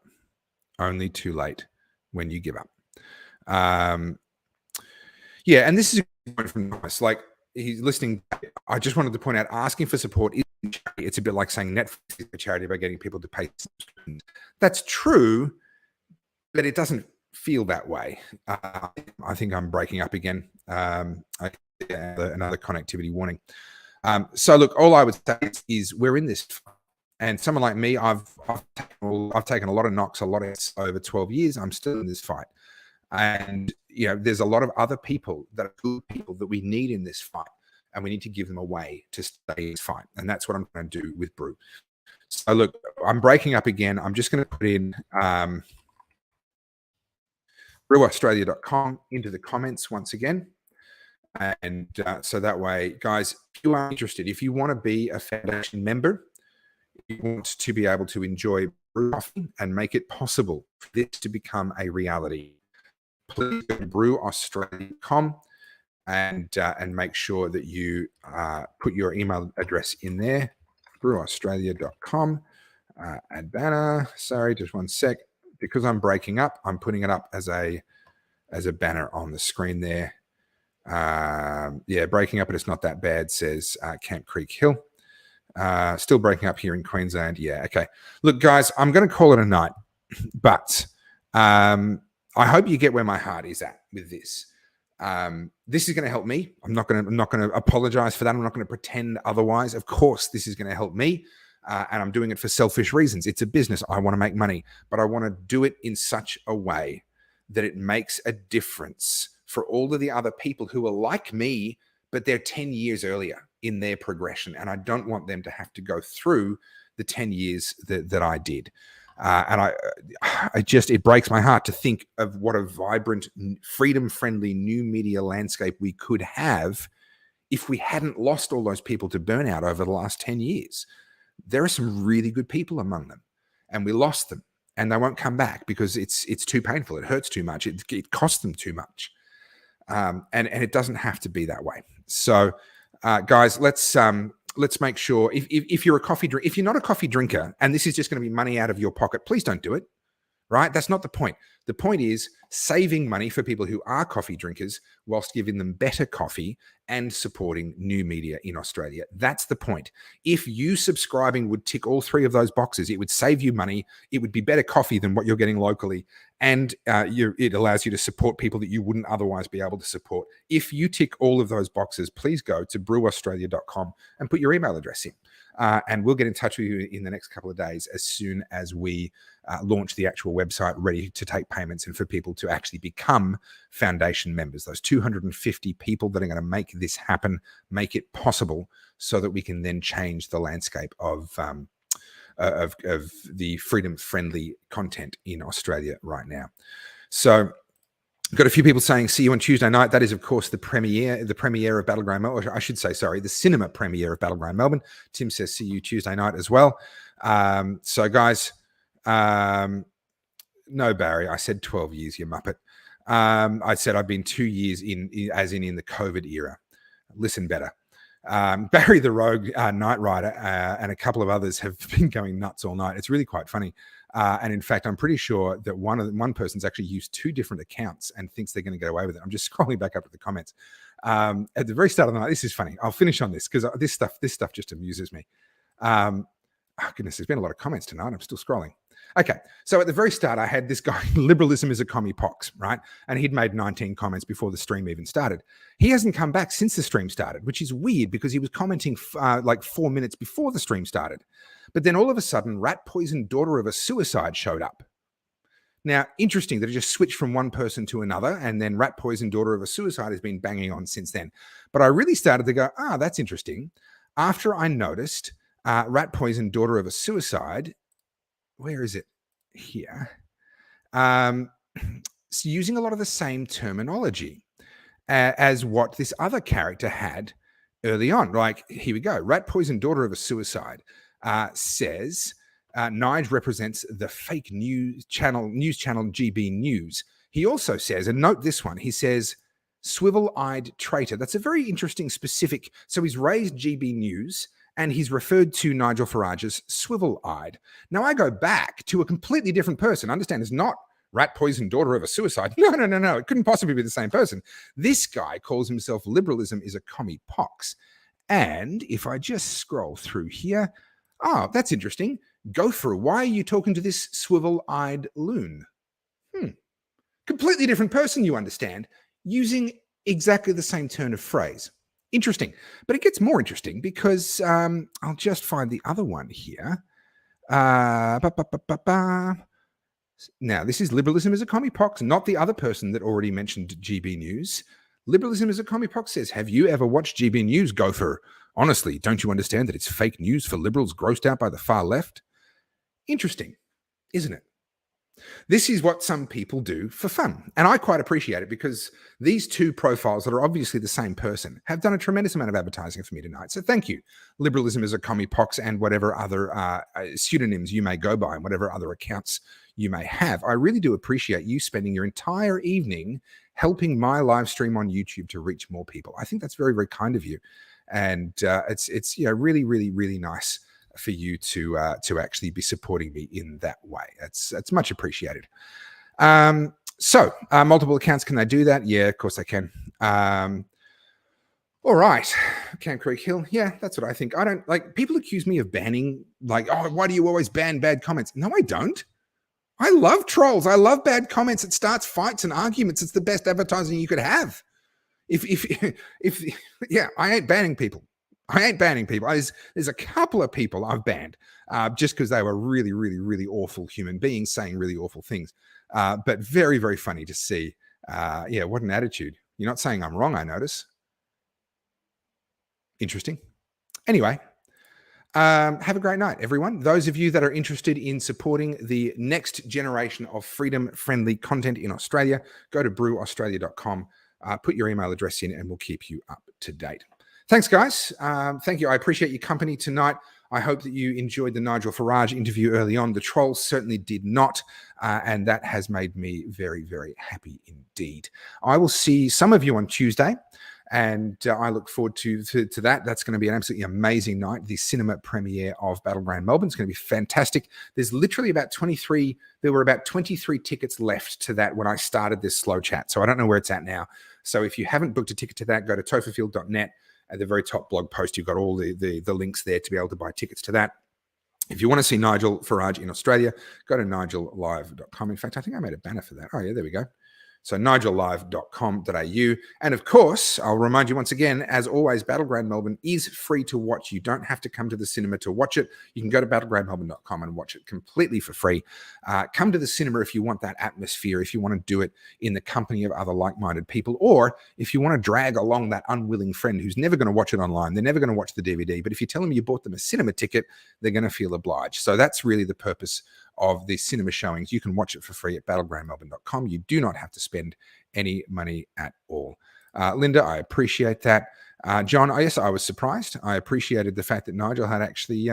Only too late when you give up. Yeah, and this is a point from Thomas. Like, he's listening. I just wanted to point out, asking for support isn't charity. It's a bit like saying Netflix is a charity by getting people to pay. That's true, but it doesn't feel that way. I think I'm breaking up again. Another connectivity warning. So look, all I would say is we're in this. And someone like me, I've taken a lot of knocks, a lot of over 12 years. I'm still in this fight. And, you know, there's a lot of other people that are good people that we need in this fight. And we need to give them a way to stay in this fight. And that's what I'm going to do with BREW. So look, I'm breaking up again. I'm just going to put in BREWaustralia.com into the comments once again. And so that way, guys, if you are interested, if you want to be a foundation member, you want to be able to enjoy BREW Coffee and make it possible for this to become a reality, please go to BREWaustralia.com and make sure that you put your email address in there. BREWaustralia.com. Add banner. Sorry, just one sec. Because I'm breaking up, I'm putting it up as a banner on the screen there. Yeah, breaking up, but it's not that bad. Says Camp Creek Hill. Still breaking up here in Queensland. Yeah, okay. Look, guys, I'm going to call it a night, but I hope you get where my heart is at with this. This is going to help me. I'm not going to apologize for that. I'm not going to pretend otherwise. Of course, this is going to help me, and I'm doing it for selfish reasons. It's a business. I want to make money, but I want to do it in such a way that it makes a difference for all of the other people who are like me, but they're 10 years earlier in their progression. And I don't want them to have to go through the 10 years that I did. And it breaks my heart to think of what a vibrant, freedom-friendly new media landscape we could have if we hadn't lost all those people to burnout over the last 10 years. There are some really good people among them, and we lost them, and they won't come back because it's too painful. It hurts too much. It costs them too much. And it doesn't have to be that way. So, guys, let's make sure if you're a coffee drinker, if you're not a coffee drinker, and this is just going to be money out of your pocket, please don't do it. Right? That's not the point. The point is saving money for people who are coffee drinkers whilst giving them better coffee and supporting new media in Australia. That's the point. If you subscribing would tick all three of those boxes, it would save you money. It would be better coffee than what you're getting locally. And it allows you to support people that you wouldn't otherwise be able to support. If you tick all of those boxes, please go to BREWaustralia.com and put your email address in. And we'll get in touch with you in the next couple of days as soon as we launch the actual website ready to take payments and for people to actually become foundation members. Those 250 people that are going to make this happen, make it possible so that we can then change the landscape of the freedom-friendly content in Australia right now. So got a few people saying, see you on Tuesday night. That is, of course, the premiere of Battleground Melbourne. Or I should say, sorry, the cinema premiere of Battleground Melbourne. Tim says, see you Tuesday night as well. So, guys, no, Barry, I said 12 years, you muppet. I said I've been 2 years in the COVID era. Listen better. Barry the Rogue, Night Rider, and a couple of others have been going nuts all night. It's really quite funny. And in fact, I'm pretty sure that one person's actually used 2 different accounts and thinks they're going to get away with it. I'm just scrolling back up at the comments. At the very start of the night, this is funny. I'll finish on this because this stuff just amuses me. Oh, goodness, there's been a lot of comments tonight. I'm still scrolling. Okay, so at the very start, I had this guy, liberalism is a commie pox, right? And he'd made 19 comments before the stream even started. He hasn't come back since the stream started, which is weird because he was commenting like 4 minutes before the stream started. But then all of a sudden, rat poison daughter of a suicide showed up. Now, interesting that it just switched from one person to another, and then rat poison daughter of a suicide has been banging on since then. But I really started to go, that's interesting. After I noticed rat poison daughter of a suicide, where is it? Here. It's using a lot of the same terminology as what this other character had early on. Like, here we go. Rat poison daughter of a suicide says Nige represents the fake news channel GB News. He also says, and note this one, he says, swivel-eyed traitor. That's a very interesting specific. So he's raised GB News and he's referred to Nigel Farage as swivel-eyed. Now I go back to a completely different person. Understand, it's not rat poison daughter of a suicide. No. It couldn't possibly be the same person. This guy calls himself liberalism is a commie pox. And if I just scroll through here, that's interesting. Gopher, why are you talking to this swivel-eyed loon? Completely different person, you understand, using exactly the same turn of phrase. Interesting. But it gets more interesting because I'll just find the other one here. Now, this is liberalism is a commie pox, not the other person that already mentioned GB News. Liberalism is a commie pox says, have you ever watched GB News, Gopher? Honestly, don't you understand that it's fake news for liberals grossed out by the far left? Interesting, isn't it? This is what some people do for fun. And I quite appreciate it because these 2 profiles that are obviously the same person have done a tremendous amount of advertising for me tonight. So thank you. Liberalism is a commie pox and whatever other pseudonyms you may go by and whatever other accounts you may have. I really do appreciate you spending your entire evening helping my live stream on YouTube to reach more people. I think that's very, very kind of you. And it's really, really, really nice for you to actually be supporting me in that way. It's much appreciated. So multiple accounts, can they do that? Yeah, of course they can. All right, Camp Creek Hill. Yeah, that's what I think. I don't like people accuse me of banning, like, oh, why do you always ban bad comments? No, I don't. I love trolls. I love bad comments. It starts fights and arguments. It's the best advertising you could have. Yeah, I ain't banning people. There's a couple of people I've banned just because they were really, really, really awful human beings saying really awful things. But very, very funny to see. What an attitude. You're not saying I'm wrong, I notice. Interesting. Anyway, have a great night, everyone. Those of you that are interested in supporting the next generation of freedom-friendly content in Australia, go to brewaustralia.com, put your email address in, and we'll keep you up to date. Thanks, guys. Thank you. I appreciate your company tonight. I hope that you enjoyed the Nigel Farage interview early on. The trolls certainly did not, and that has made me very, very happy indeed. I will see some of you on Tuesday, and I look forward to that. That's going to be an absolutely amazing night, the cinema premiere of Battleground Melbourne. It's going to be fantastic. There's literally there were about 23 tickets left to that when I started this slow chat, so I don't know where it's at now. So if you haven't booked a ticket to that, go to topherfield.net. At the very top blog post, you've got all the links there to be able to buy tickets to that. If you want to see Nigel Farage in Australia, go to nigelive.com. In fact, I think I made a banner for that. Oh, yeah, there we go. So nigellive.com.au. And of course, I'll remind you once again, as always, Battleground Melbourne is free to watch. You don't have to come to the cinema to watch it. You can go to battlegroundmelbourne.com and watch it completely for free. Come to the cinema if you want that atmosphere, if you want to do it in the company of other like-minded people, or if you want to drag along that unwilling friend who's never going to watch it online, they're never going to watch the DVD, but if you tell them you bought them a cinema ticket, they're going to feel obliged. So that's really the purpose of the cinema showings. You can watch it for free at battlegroundmelbourne.com. You do not have to spend any money at all. Linda, I appreciate that. John, yes, I was surprised. I appreciated the fact that Nigel had actually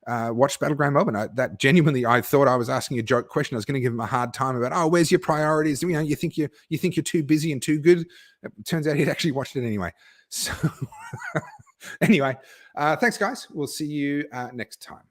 watched Battleground Melbourne. That genuinely, I thought I was asking a joke question. I was going to give him a hard time about, oh, where's your priorities? You think you're too busy and too good. It turns out he'd actually watched it anyway. So anyway, thanks, guys. We'll see you next time.